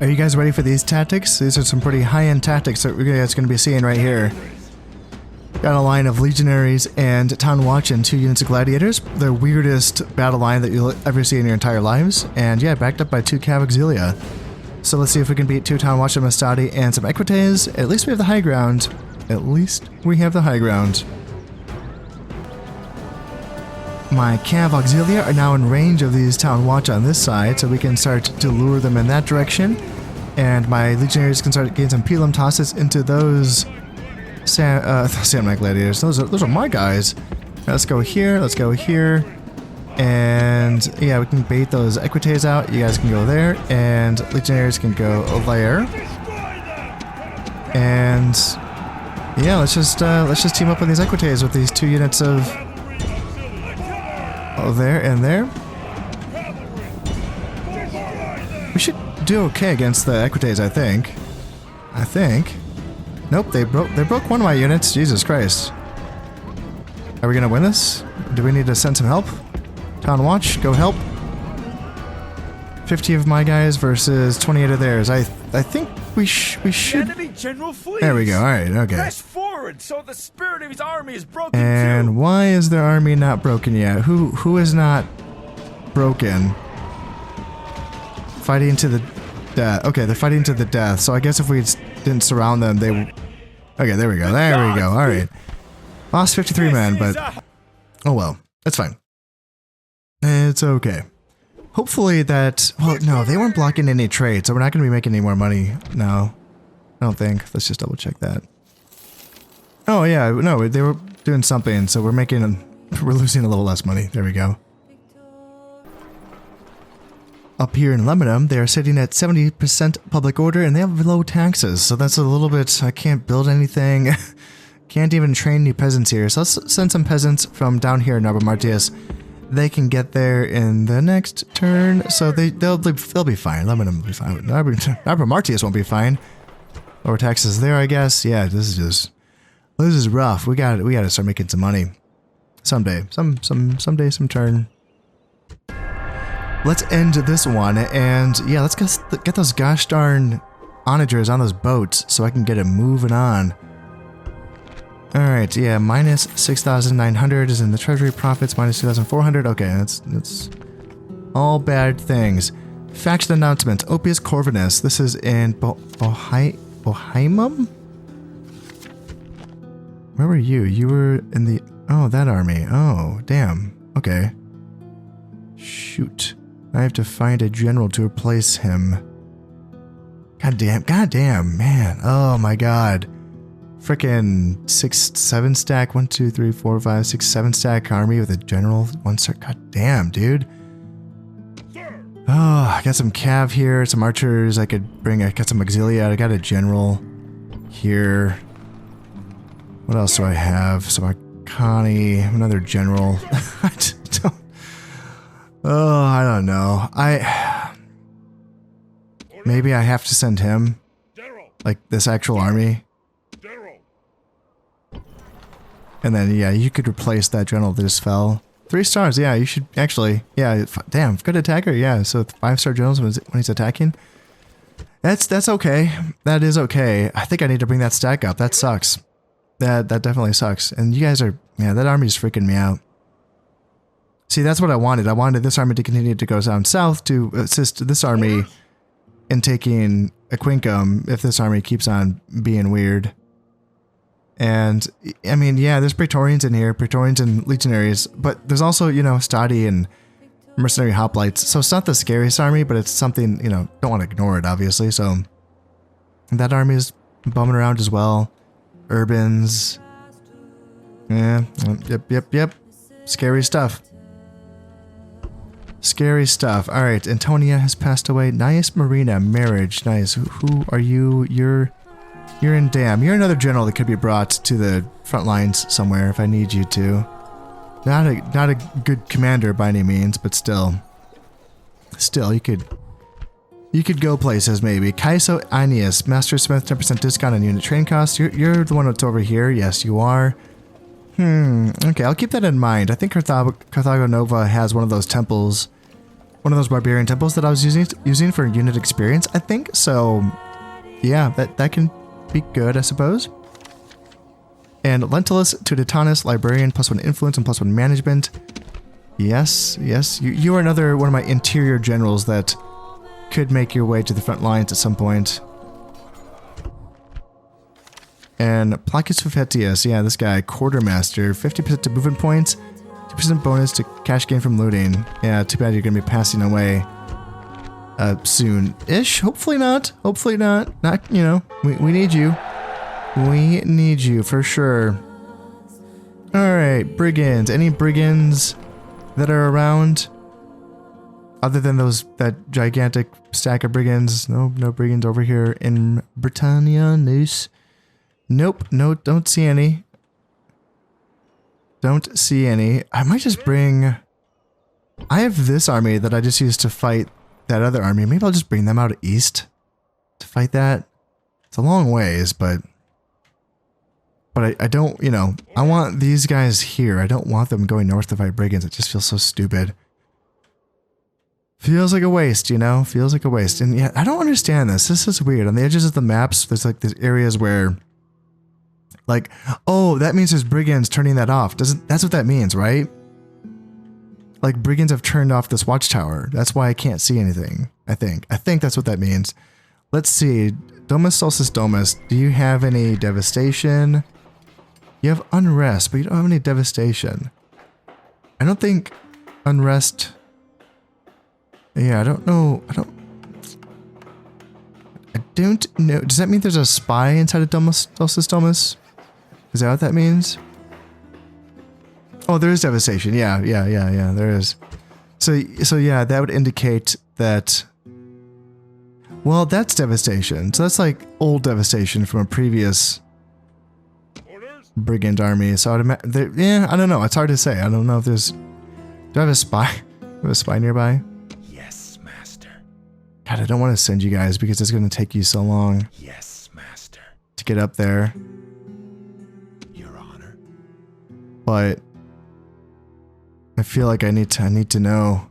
Are you guys ready for these tactics? These are some pretty high-end tactics that we're guys going to be seeing right here. Got a line of legionaries and town watch and 2 units of gladiators. The weirdest battle line that you'll ever see in your entire lives. And yeah, backed up by 2 cav auxilia. So let's see if we can beat 2 town watch and Mastadi and some equites. At least we have the high ground. At least we have the high ground. My cav auxilia are now in range of these town watch on this side, so we can start to lure them in that direction. And my legionaries can start getting some pelum tosses into those samurai gladiators. Those are my guys. Let's go here. Let's go here. And yeah, we can bait those equites out. You guys can go there, and legionaries can go there. And yeah, let's just team up with these equites with these 2 units of there and there. We should do okay against the equites, I think. Nope, they broke one of my units. Jesus Christ. Are we gonna win this? Do we need to send some help? Town watch, go help. 50 of my guys versus 28 of theirs. I think we should. Enemy general flees. There we go. All right. Okay. Press forward, so the spirit of his army is broken And too. why is their army not broken yet? Who is not broken? Fighting to the death. Okay, they're fighting to the death. So I guess if we didn't surround them, they. Okay, there we go. There we go. All right. Lost 53 men, but oh well, that's fine. It's okay. Hopefully that. Well, no, they weren't blocking any trade, so we're not going to be making any more money. No, I don't think. Let's just double check that. Oh yeah, no, they were doing something, so we're losing a little less money. There we go. Up here in Lebanon, they are sitting at 70% public order, and they have low taxes, so that's a little bit. I can't build anything. Can't even train new peasants here. So let's send some peasants from down here in Martius. They can get there in the next turn, so they'll be fine. Lebanon will be fine. Martius won't be fine. Lower taxes there, I guess. Yeah, this is rough. We got to start making some money someday. Someday, some turn. Let's end this one, and yeah, let's get those gosh darn onagers on those boats so I can get it moving on. Alright, yeah, minus 6,900 is in the treasury profits, minus 2,400. Okay, that's all bad things. Faction announcement, Opius Corvinus. This is in Bohemia? Where were you? You were in the... Oh, that army. Oh, damn. Okay. Shoot. I have to find a general to replace him. God damn, man. Oh my god. Frickin' 6-7 stack. 1, 2, 3, 4, 5, 6, 7 stack army with a general. 1 star. God damn, dude. Oh, I got some cav here, some archers I could bring. I got some auxilia. I got a general here. What else do I have? Some Arcani, another general. I don't know. Maybe I have to send him, like this actual army. And then, yeah, you could replace that general that just fell. 3 stars, yeah, you should actually, yeah, damn, good attacker, yeah, so 5-star generals when he's attacking. That's okay. That is okay. I think I need to bring that stack up. That sucks. That definitely sucks. And you guys are, yeah, that army's freaking me out. See, that's what I wanted. I wanted this army to continue to go down south to assist this army in taking Aquincum if this army keeps on being weird. And, I mean, yeah, there's Praetorians in here, Praetorians and Legionaries, but there's also, you know, Stadi and Mercenary Hoplites. So it's not the scariest army, but it's something, you know, don't want to ignore it, obviously. So that army is bumming around as well. Urbans. Yeah, yep. Scary stuff. Scary stuff. All right, Antonia has passed away. Nice Marina, marriage. Nice. Who are you? You're in Dam. You're another general that could be brought to the front lines somewhere if I need you to. Not a good commander by any means, but still you could go places maybe. Kaiso Aeneas, Master Smith, 10% discount on unit train costs. You're the one that's over here. Yes, you are. Okay, I'll keep that in mind. I think Carthago Nova has one of those temples one of those barbarian temples that I was using for unit experience, I think. So yeah, that can be good, I suppose. And Lentulus to Titanus, Librarian, +1 influence and +1 management. Yes, yes. You are another one of my interior generals that could make your way to the front lines at some point. And Placius Fufetius, yeah, this guy, Quartermaster, 50% to movement points, 2% bonus to cash gain from looting. Yeah, too bad you're going to be passing away soon-ish. Hopefully not. Hopefully not. Not, you know, we need you. We need you for sure. Alright, brigands. Any brigands that are around? Other than that gigantic stack of brigands. No brigands over here in Britannia. Nice. Nope, no, don't see any. Don't see any. I might just bring... I have this army that I just used to fight that other army. Maybe I'll just bring them out east to fight that. It's a long ways, but I don't, you know, I want these guys here. I don't want them going north to fight brigands. It just feels so stupid. Feels like a waste, you know? Feels like a waste. And yeah, I don't understand this. This is weird. On the edges of the maps, there's like these areas where, like, oh, that means there's brigands turning that off. That's what that means, right? Like, brigands have turned off this watchtower. That's why I can't see anything, I think. I think that's what that means. Let's see. Domus Solstice Domus. Do you have any devastation? You have unrest, but you don't have any devastation. I don't think unrest... Yeah, I don't know. I don't know. Does that mean there's a spy inside of Domus Solstice Domus? Is that what that means? Oh, there is devastation. Yeah, there is. So yeah, that would indicate that... Well, that's devastation. So that's like old devastation from a previous brigand army. So yeah, I don't know. It's hard to say. I don't know if there's... Do I have a spy? Do I have a spy nearby? Yes, master. God, I don't want to send you guys because it's going to take you so long. Yes, master. To get up there. Your honor. But I feel like I need to know.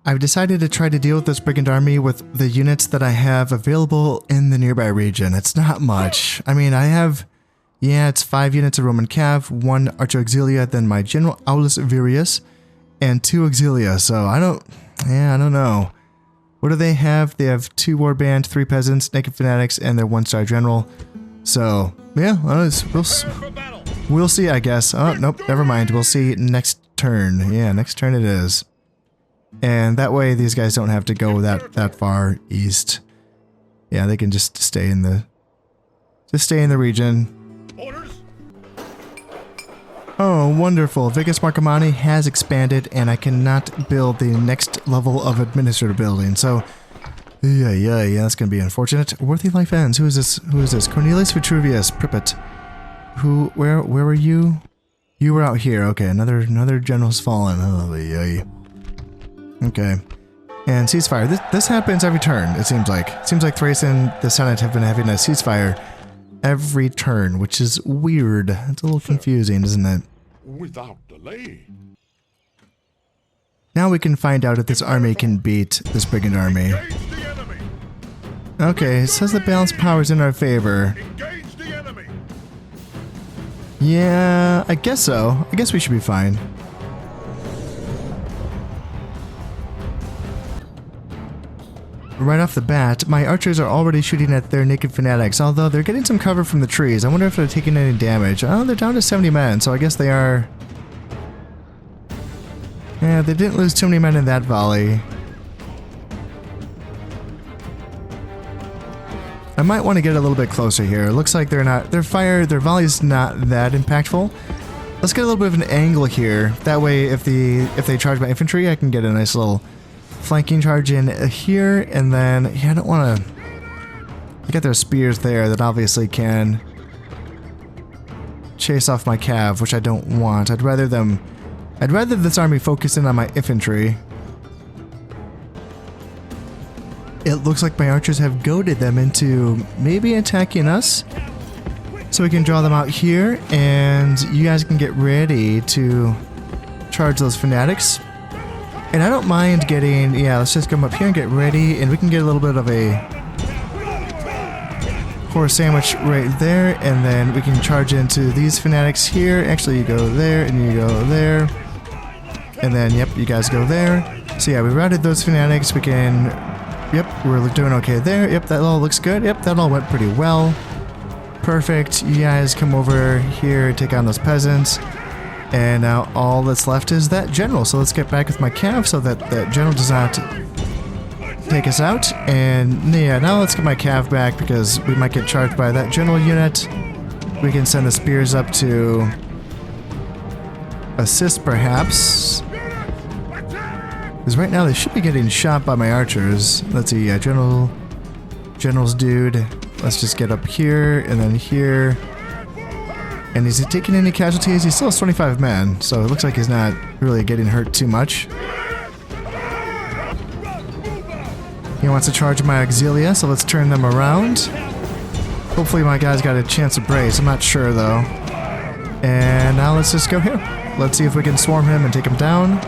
I've decided to try to deal with this brigand army with the units that I have available in the nearby region. It's not much. I mean, I have, yeah, it's 5 units of Roman Cav, 1 Archer Auxilia, then my General Aulus Virius, and 2 Auxilia. So I don't know. What do they have? They have 2 Warband, 3 Peasants, Naked Fanatics, and their 1-star General. So, yeah, we'll see, I guess. Oh, nope, never mind. We'll see next turn. Yeah, next turn it is. And that way these guys don't have to go that far east. Yeah, they can just stay in the region. Orders. Oh, wonderful. Vicus Marcomanni has expanded and I cannot build the next level of administrative building. So yeah, that's gonna be unfortunate. Worthy life ends. Who is this? Cornelius Vitruvius Pripyat. Where were you? You were out here. Okay, another general's fallen. Oh yeah. Okay. And ceasefire. This happens every turn, it seems like. It seems like Thrace and the Senate have been having a ceasefire every turn, which is weird. It's a little confusing, isn't it? Without delay. Now we can find out if this army can beat this brigand army. Engage the enemy. Okay, it says the balanced power is in our favor. Engage the enemy. Yeah, I guess so. I guess we should be fine. Right off the bat, my archers are already shooting at their naked fanatics, although they're getting some cover from the trees. I wonder if they're taking any damage. Oh, they're down to 70 men, so I guess they are... Yeah, they didn't lose too many men in that volley. I might want to get a little bit closer here. It looks like their volley's not that impactful. Let's get a little bit of an angle here. That way, if they charge my infantry, I can get a nice little flanking charge in here, and then, yeah, I don't want to... I got their spears there that obviously can chase off my cav, which I don't want. I'd rather this army focus in on my infantry. It looks like my archers have goaded them into maybe attacking us. So we can draw them out here, and you guys can get ready to charge those fanatics. And I don't mind getting, yeah, let's just come up here and get ready, and we can get a little bit of a horse sandwich right there, and then we can charge into these fanatics here. Actually, you go there, and you go there, and then, yep, you guys go there. So yeah, we routed those fanatics. We can, yep, we're doing okay there. Yep, that all looks good. Yep, that all went pretty well. Perfect. You guys come over here, take on those peasants. And now all that's left is that general. So let's get back with my cav so that that general does not take us out. And yeah, now let's get my cav back because we might get charged by that general unit. We can send the spears up to assist perhaps. Because right now they should be getting shot by my archers. Let's see, yeah, general's dude. Let's just get up here and then here. And is he taking any casualties? He still has 25 men, so it looks like he's not really getting hurt too much. He wants to charge my auxilia, so let's turn them around. Hopefully my guy's got a chance to brace. I'm not sure, though. And now let's just go here. Let's see if we can swarm him and take him down.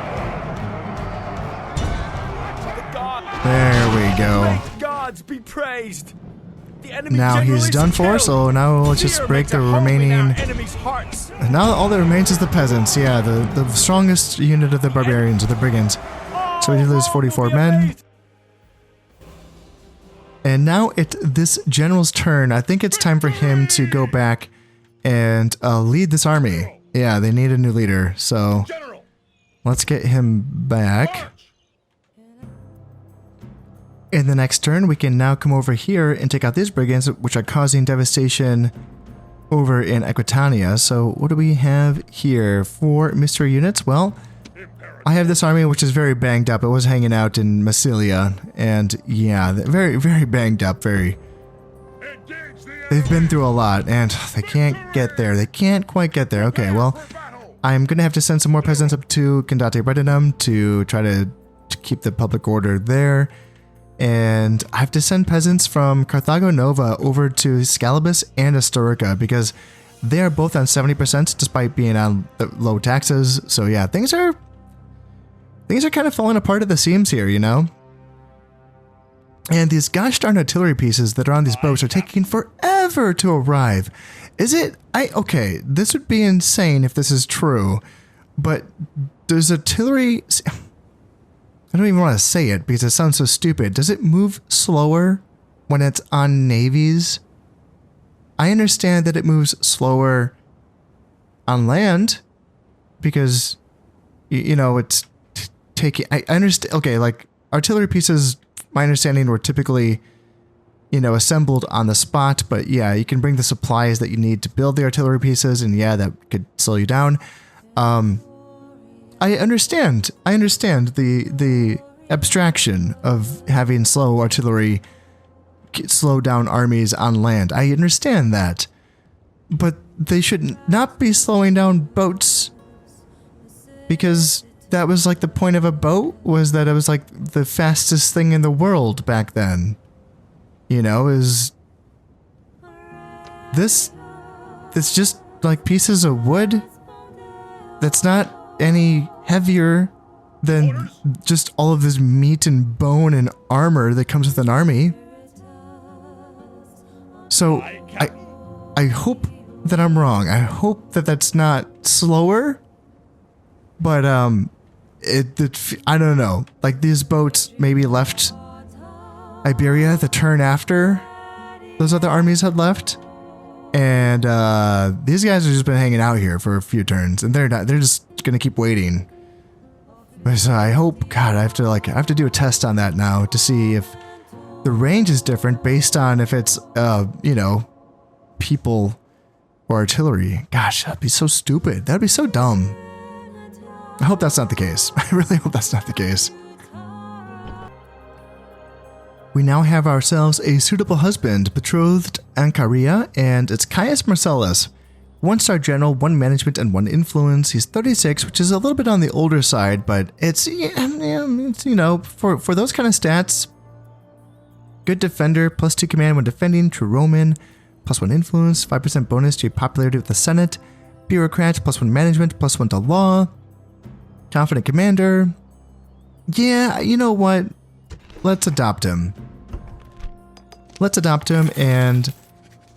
There we go. Gods be praised. Now he's done for, so now let's just break the remaining... Now all that remains is the peasants, yeah, the strongest unit of the barbarians, or the brigands. So we did lose 44 men. And now it's this general's turn. I think it's time for him to go back and lead this army. Yeah, they need a new leader, so let's get him back. In the next turn, we can now come over here and take out these brigands, which are causing devastation over in Aquitania. So what do we have here for mystery units? Well, I have this army which is very banged up. It was hanging out in Massilia, and yeah, very, very banged up, very... They've been through a lot, and they can't get there. They can't quite get there. Okay, well, I'm going to have to send some more peasants up to Condate Bredenum to try to keep the public order there. And I have to send peasants from Carthago Nova over to Scalabus and Asturica because they are both on 70% despite being on low taxes. So yeah, things are kind of falling apart at the seams here, you know? And these gosh darn artillery pieces that are on these boats are taking forever to arrive. Is it? Okay, this would be insane if this is true, but does artillery... I don't even want to say it because it sounds so stupid. Does it move slower when it's on navies? I understand that it moves slower on land because, you know, it's taking... I understand... Okay, like, artillery pieces, my understanding, were typically, you know, assembled on the spot. But yeah, you can bring the supplies that you need to build the artillery pieces, and yeah, that could slow you down. I understand the abstraction of having slow artillery slow down armies on land. I understand that. But they should not be slowing down boats because that was like the point of a boat, was that it was like the fastest thing in the world back then. You know, is this it's just like pieces of wood that's not any heavier than just all of this meat and bone and armor that comes with an army. So I hope that I'm wrong. I hope that that's not slower, but I don't know. Like, these boats maybe left Iberia the turn after those other armies had left. And these guys have just been hanging out here for a few turns, and they're just gonna keep waiting. So I hope, God, I have to do a test on that now to see if the range is different based on if it's you know, people or artillery. Gosh, that'd be so stupid. That'd be so dumb. I hope that's not the case. I really hope that's not the case. We now have ourselves a suitable husband, betrothed Ancaria, and it's Caius Marcellus. 1-star general, 1 management, and 1 influence. He's 36, which is a little bit on the older side, but it's you know, for those kind of stats, good defender, +2 command when defending, true Roman, +1 influence, 5% bonus to your popularity with the Senate, bureaucrat, +1 management, +1 to law, confident commander. Yeah, you know what? Let's adopt him. Let's adopt him and...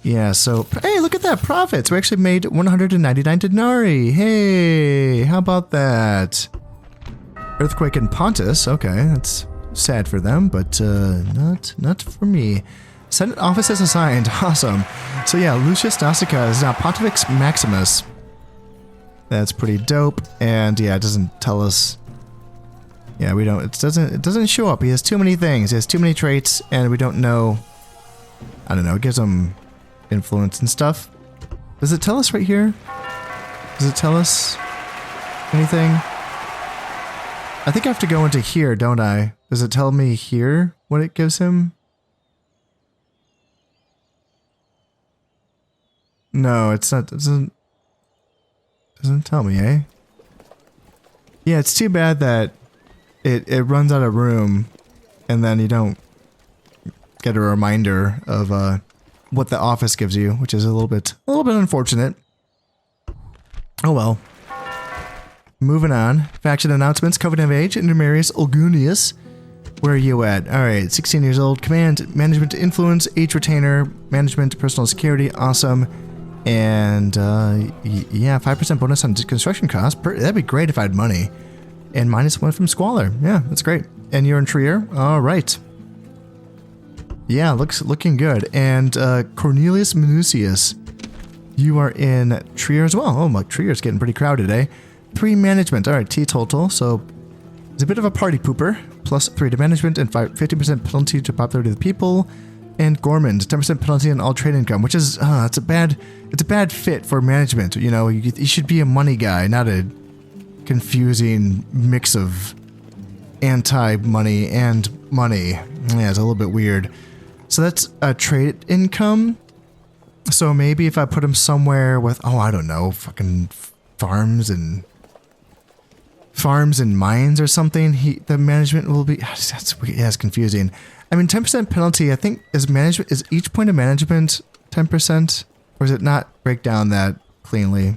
Yeah, so... Hey, look at that! Profits! We actually made 199 denarii! Hey! How about that? Earthquake in Pontus. Okay, that's sad for them, but not for me. Senate office is assigned. Awesome. So yeah, Lucius Nausicaa is now Pontifex Maximus. That's pretty dope. And yeah, it doesn't tell us... Yeah, we don't... It doesn't show up. He has too many things. He has too many traits, and we don't know... I don't know. It gives him influence and stuff. Does it tell us right here? Does it tell us anything? I think I have to go into here, don't I? Does it tell me here what it gives him? No, it's not. Doesn't tell me, eh? Yeah, it's too bad that it runs out of room, and then you don't get a reminder of what the office gives you, which is a little bit unfortunate. Oh well. Moving on. Faction announcements. Covenant of Age. Intermarius Olgunius. Where are you at? Alright, 16 years old. Command, management, influence, age retainer, management, personal security. Awesome. And, yeah, 5% bonus on construction costs. That'd be great if I had money. And -1 from Squalor. Yeah, that's great. And you're in Trier? Alright. Yeah, looking good. And, Cornelius Minucius. You are in Trier as well. Oh, my Trier's getting pretty crowded, eh? 3 management. Alright, teetotal. So, he's a bit of a party pooper. +3 to management and 50% penalty to popularity of the people. And Gormand, 10% penalty on all trade income, which is it's a bad fit for management. You know, you should be a money guy, not a confusing mix of anti-money and money. Yeah, it's a little bit weird. So that's a trade income. So maybe if I put him somewhere with, oh, I don't know, fucking farms and mines or something, the management will be... That's weird. Yeah, it's confusing. I mean, 10% penalty, I think, is each point of management 10%? Or does it not break down that cleanly?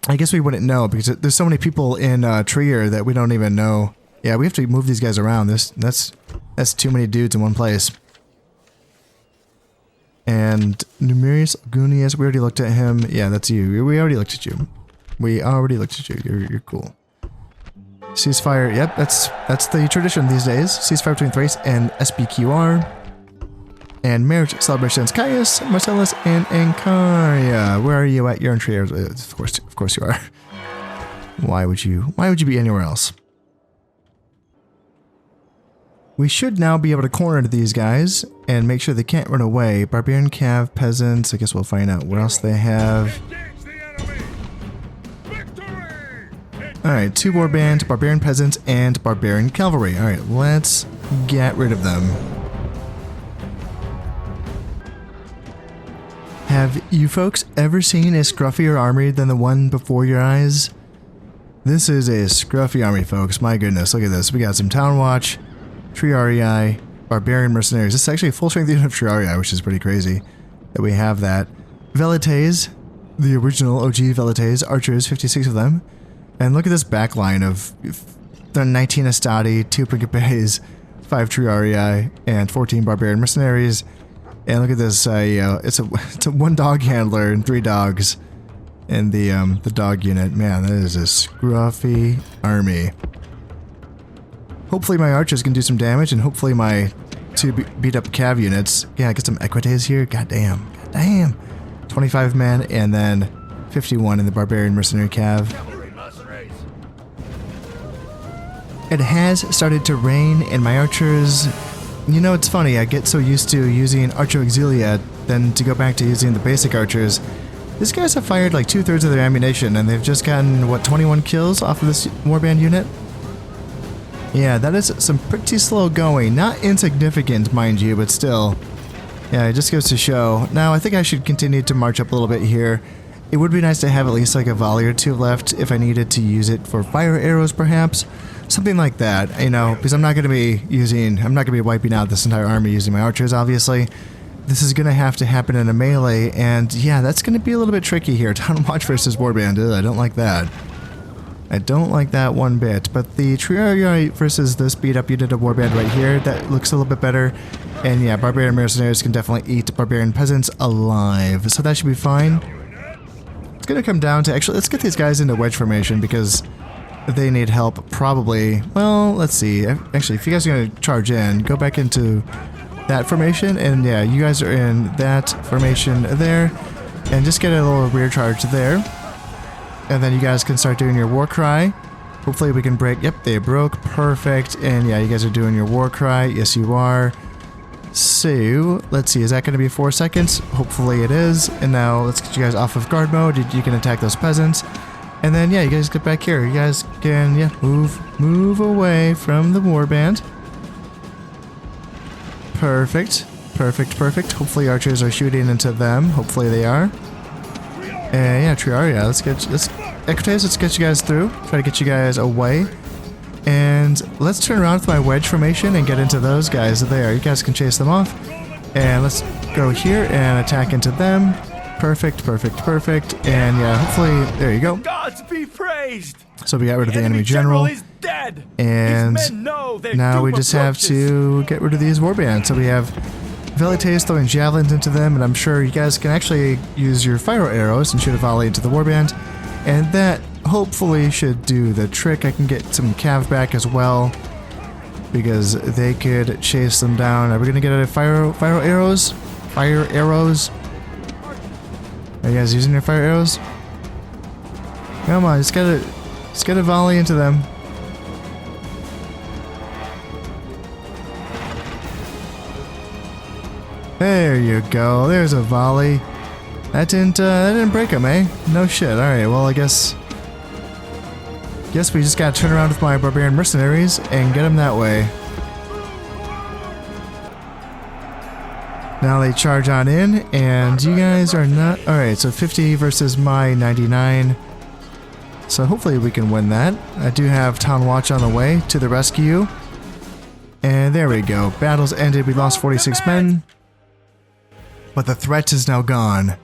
I guess we wouldn't know, because there's so many people in Trier that we don't even know. Yeah, we have to move these guys around. That's too many dudes in one place. And Numerius Gunius, we already looked at him. Yeah, that's you. We already looked at you. You're cool. Ceasefire. Yep, that's the tradition these days. Ceasefire between Thrace and SBQR. And marriage celebrations. Caius, Marcellus, and Ancaria. Where are you at? You're in Trier. Of course you are. Why would you be anywhere else? We should now be able to corner these guys and make sure they can't run away. Barbarian, Cav, Peasants. I guess we'll find out what else they have. Alright, 2 warband, Barbarian Peasants, and Barbarian Cavalry. Alright, let's get rid of them. Have you folks ever seen a scruffier army than the one before your eyes? This is a scruffy army, folks. My goodness, look at this. We got some Town Watch, Triarii, Barbarian Mercenaries. This is actually a full strength unit of Triarii, which is pretty crazy that we have that. Velites, the original OG Velites, archers, 56 of them. And look at this backline of the 19 Astati, 2 Principes, 5 Triarii, and 14 Barbarian Mercenaries. And look at this, it's a 1 dog handler and 3 dogs in the dog unit. Man, that is a scruffy army. Hopefully my archers can do some damage, and hopefully my 2 beat up cav units. Yeah, get some equites here. Goddamn. 25 men, and then 51 in the Barbarian Mercenary cav. It has started to rain, and my archers... You know, it's funny, I get so used to using Archer Auxilia, then to go back to using the basic archers. These guys have fired like 2/3 of their ammunition, and they've just gotten, what, 21 kills off of this warband unit? Yeah, that is some pretty slow going. Not insignificant, mind you, but still. Yeah, it just goes to show. Now, I think I should continue to march up a little bit here. It would be nice to have at least like a volley or 2 left if I needed to use it for fire arrows, perhaps. Something like that, you know, because I'm not going to be wiping out this entire army using my archers, obviously. This is going to have to happen in a melee, and yeah, that's going to be a little bit tricky here. Town Watch versus Warband, I don't like that. I don't like that one bit. But the Triarii versus this beat up unit of warband right here, that looks a little bit better. And yeah, barbarian mercenaries can definitely eat barbarian peasants alive. So that should be fine. It's going to come down to, actually, let's get these guys into wedge formation because they need help probably. Well, let's see. Actually, if you guys are going to charge in, go back into that formation. And yeah, you guys are in that formation there. And just get a little rear charge there. And then you guys can start doing your war cry. Hopefully we can break. Yep, they broke. Perfect. And yeah, you guys are doing your war cry. Yes, you are. So, let's see. Is that going to be 4 seconds? Hopefully it is. And now let's get you guys off of guard mode. You can attack those peasants. And then, yeah, you guys get back here. You guys can, yeah, move away from the warband. Perfect. Perfect, perfect. Hopefully archers are shooting into them. Hopefully they are. And yeah, Triarii, let's get you guys through. Try to get you guys away. And let's turn around with my wedge formation and get into those guys there. You guys can chase them off. And let's go here and attack into them. Perfect, perfect, perfect. And yeah, hopefully, there you go. Gods be praised. So we got rid of the enemy general. Is dead. And these men know their now we doom just have approaches. to get rid of these warbands. So we have Velites throwing javelins into them, and I'm sure you guys can actually use your fire arrows and shoot a volley into the warband. And that hopefully should do the trick. I can get some cav back as well, because they could chase them down. Are we gonna get a fire arrows? Fire arrows? Are you guys using your fire arrows? Come on, just get a volley into them. There you go. There's a volley. That didn't break him, eh? No shit. All right. Well, I guess we just gotta turn around with my barbarian mercenaries and get them that way. Now they charge on in, and you guys are not. All right. So 50 versus my 99. So hopefully we can win that. I do have Town Watch on the way to the rescue. And there we go. Battle's ended. We lost 46 men. But the threat is now gone.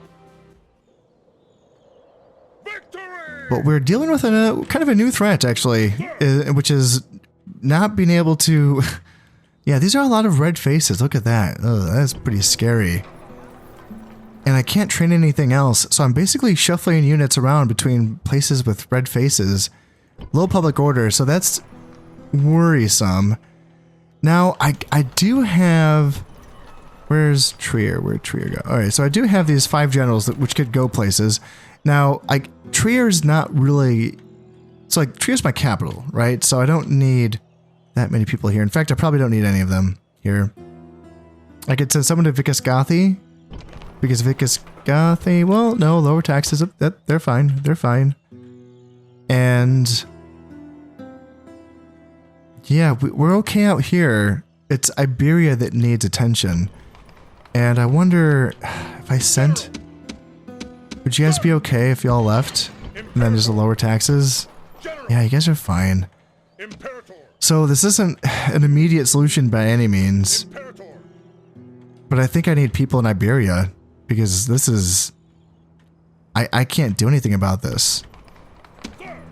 Victory! But we're dealing with a kind of a new threat, actually, which is not being able to... Yeah, these are a lot of red faces. Look at that. Oh, that's pretty scary. And I can't train anything else, so I'm basically shuffling units around between places with red faces. Low public order, so that's worrisome. Now, I do have... Where's Trier? Where'd Trier go? Alright, so I do have these 5 generals which could go places. Now, Trier's not really... So, like, Trier's my capital, right? So I don't need that many people here. In fact, I probably don't need any of them here. I could send someone to Vicus Gothi. Because Vicus Gothi... Well, no, lower taxes. They're fine. They're fine. And... Yeah, we're okay out here. It's Iberia that needs attention. And I wonder if I sent... Would you guys be okay if y'all left? And then just lower taxes? Yeah, you guys are fine. So this isn't an immediate solution by any means. But I think I need people in Iberia. Because this is... I can't do anything about this.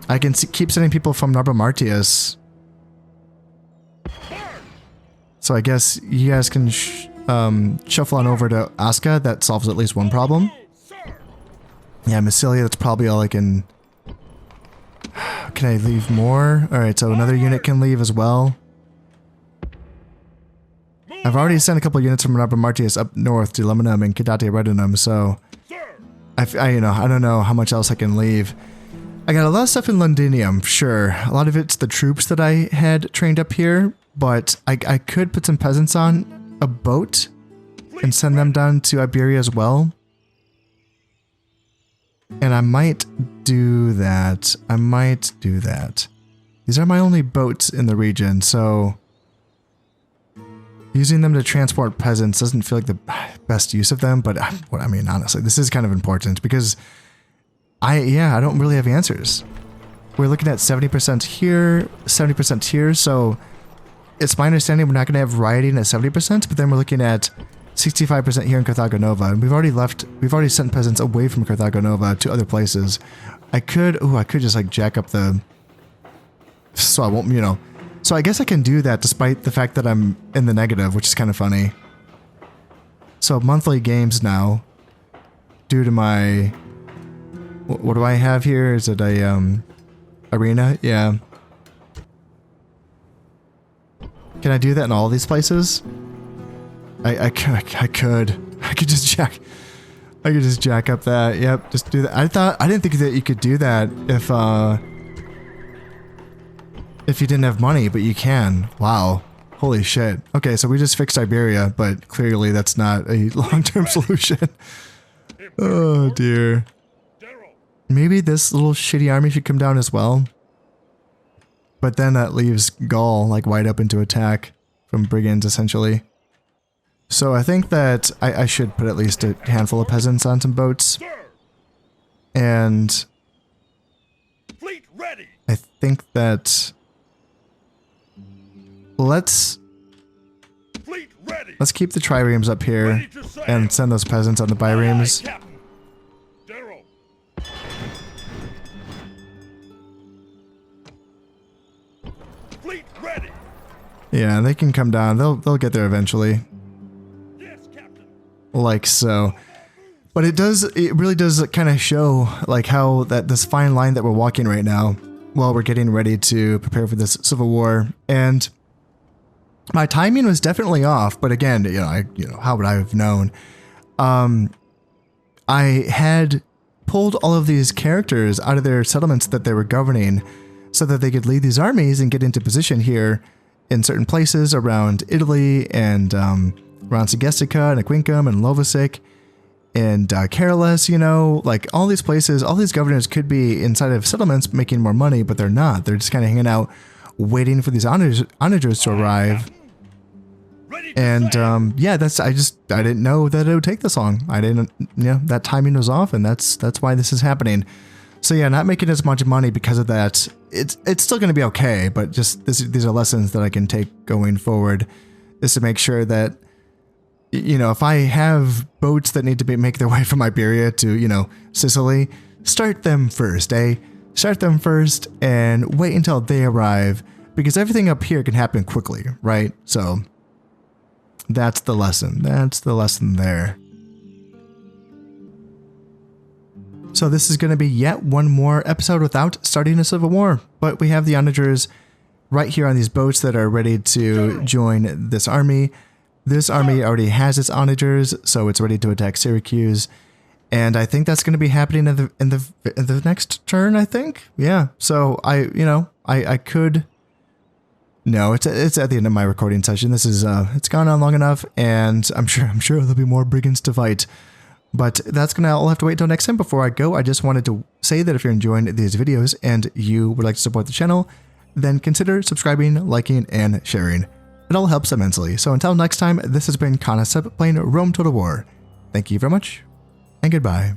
I can keep sending people from Narba Martius. So I guess you guys can shuffle on over to Aska. That solves at least one problem. Yeah, Massilia, that's probably all I can... Can I leave more? Alright, so another unit can leave as well. I've already sent a couple units from Narba Martius up north to Lemanum and Kedate Redinum, so... I don't know how much else I can leave. I got a lot of stuff in Londinium, sure. A lot of it's the troops that I had trained up here. But I could put some peasants on a boat and send them down to Iberia as well. And I might do that. I might do that. These are my only boats in the region, so... Using them to transport peasants doesn't feel like the best use of them, but I mean, honestly, this is kind of important because I don't really have answers. We're looking at 70% here, 70% here, so... It's my understanding we're not going to have rioting at 70%, but then we're looking at 65% here in Carthago Nova. And we've already sent peasants away from Carthago Nova to other places. I could just like jack up the So I won't, you know. So I guess I can do that despite the fact that I'm in the negative, which is kind of funny. So monthly games now, due to my, what do I have here? Is it a arena? Yeah. Can I do that in all these places? I could just jack up that. Yep, just do that. I didn't think that you could do that if you didn't have money, but you can. Wow. Holy shit. Okay, so we just fixed Iberia, but clearly that's not a long-term solution. Oh dear. Maybe this little shitty army should come down as well. But then that leaves Gaul like wide open to attack from brigands essentially. So I think that I should put at least a handful of peasants on some boats. And Fleet ready. I think that let's keep the triremes up here and send those peasants on the biremes. Fleet ready. Yeah, they can come down. They'll get there eventually. Yes, Captain. Like so. But it really does kind of show like how that this fine line that we're walking right now while we're getting ready to prepare for this civil war. And my timing was definitely off, but again, how would I have known? I had pulled all of these characters out of their settlements that they were governing so that they could lead these armies and get into position here in certain places around Italy and around Segestica and Aquincum and Lovosic and Carolus, like all these places, all these governors could be inside of settlements making more money, but they're not. They're just kind of hanging out waiting for these onagers to arrive. And yeah, I didn't know that it would take this long. I didn't, that timing was off, and that's why this is happening. So yeah, not making as much money because of that. It's still going to be okay, but just these are lessons that I can take going forward, is to make sure that, if I have boats that need to make their way from Iberia to, Sicily, start them first, eh? Start them first and wait until they arrive, because everything up here can happen quickly, right? So that's the lesson. That's the lesson there. So this is going to be yet one more episode without starting a civil war, but we have the onagers right here on these boats that are ready to join this army. This army already has its onagers, so it's ready to attack Syracuse, and I think that's going to be happening in the next turn. I think, yeah. So I could. No, it's at the end of my recording session. This is it's gone on long enough, and I'm sure there'll be more brigands to fight. But I'll have to wait until next time. Before I go, I just wanted to say that if you're enjoying these videos and you would like to support the channel, then consider subscribing, liking, and sharing. It all helps immensely. So until next time, this has been Concept playing Rome Total War. Thank you very much, and goodbye.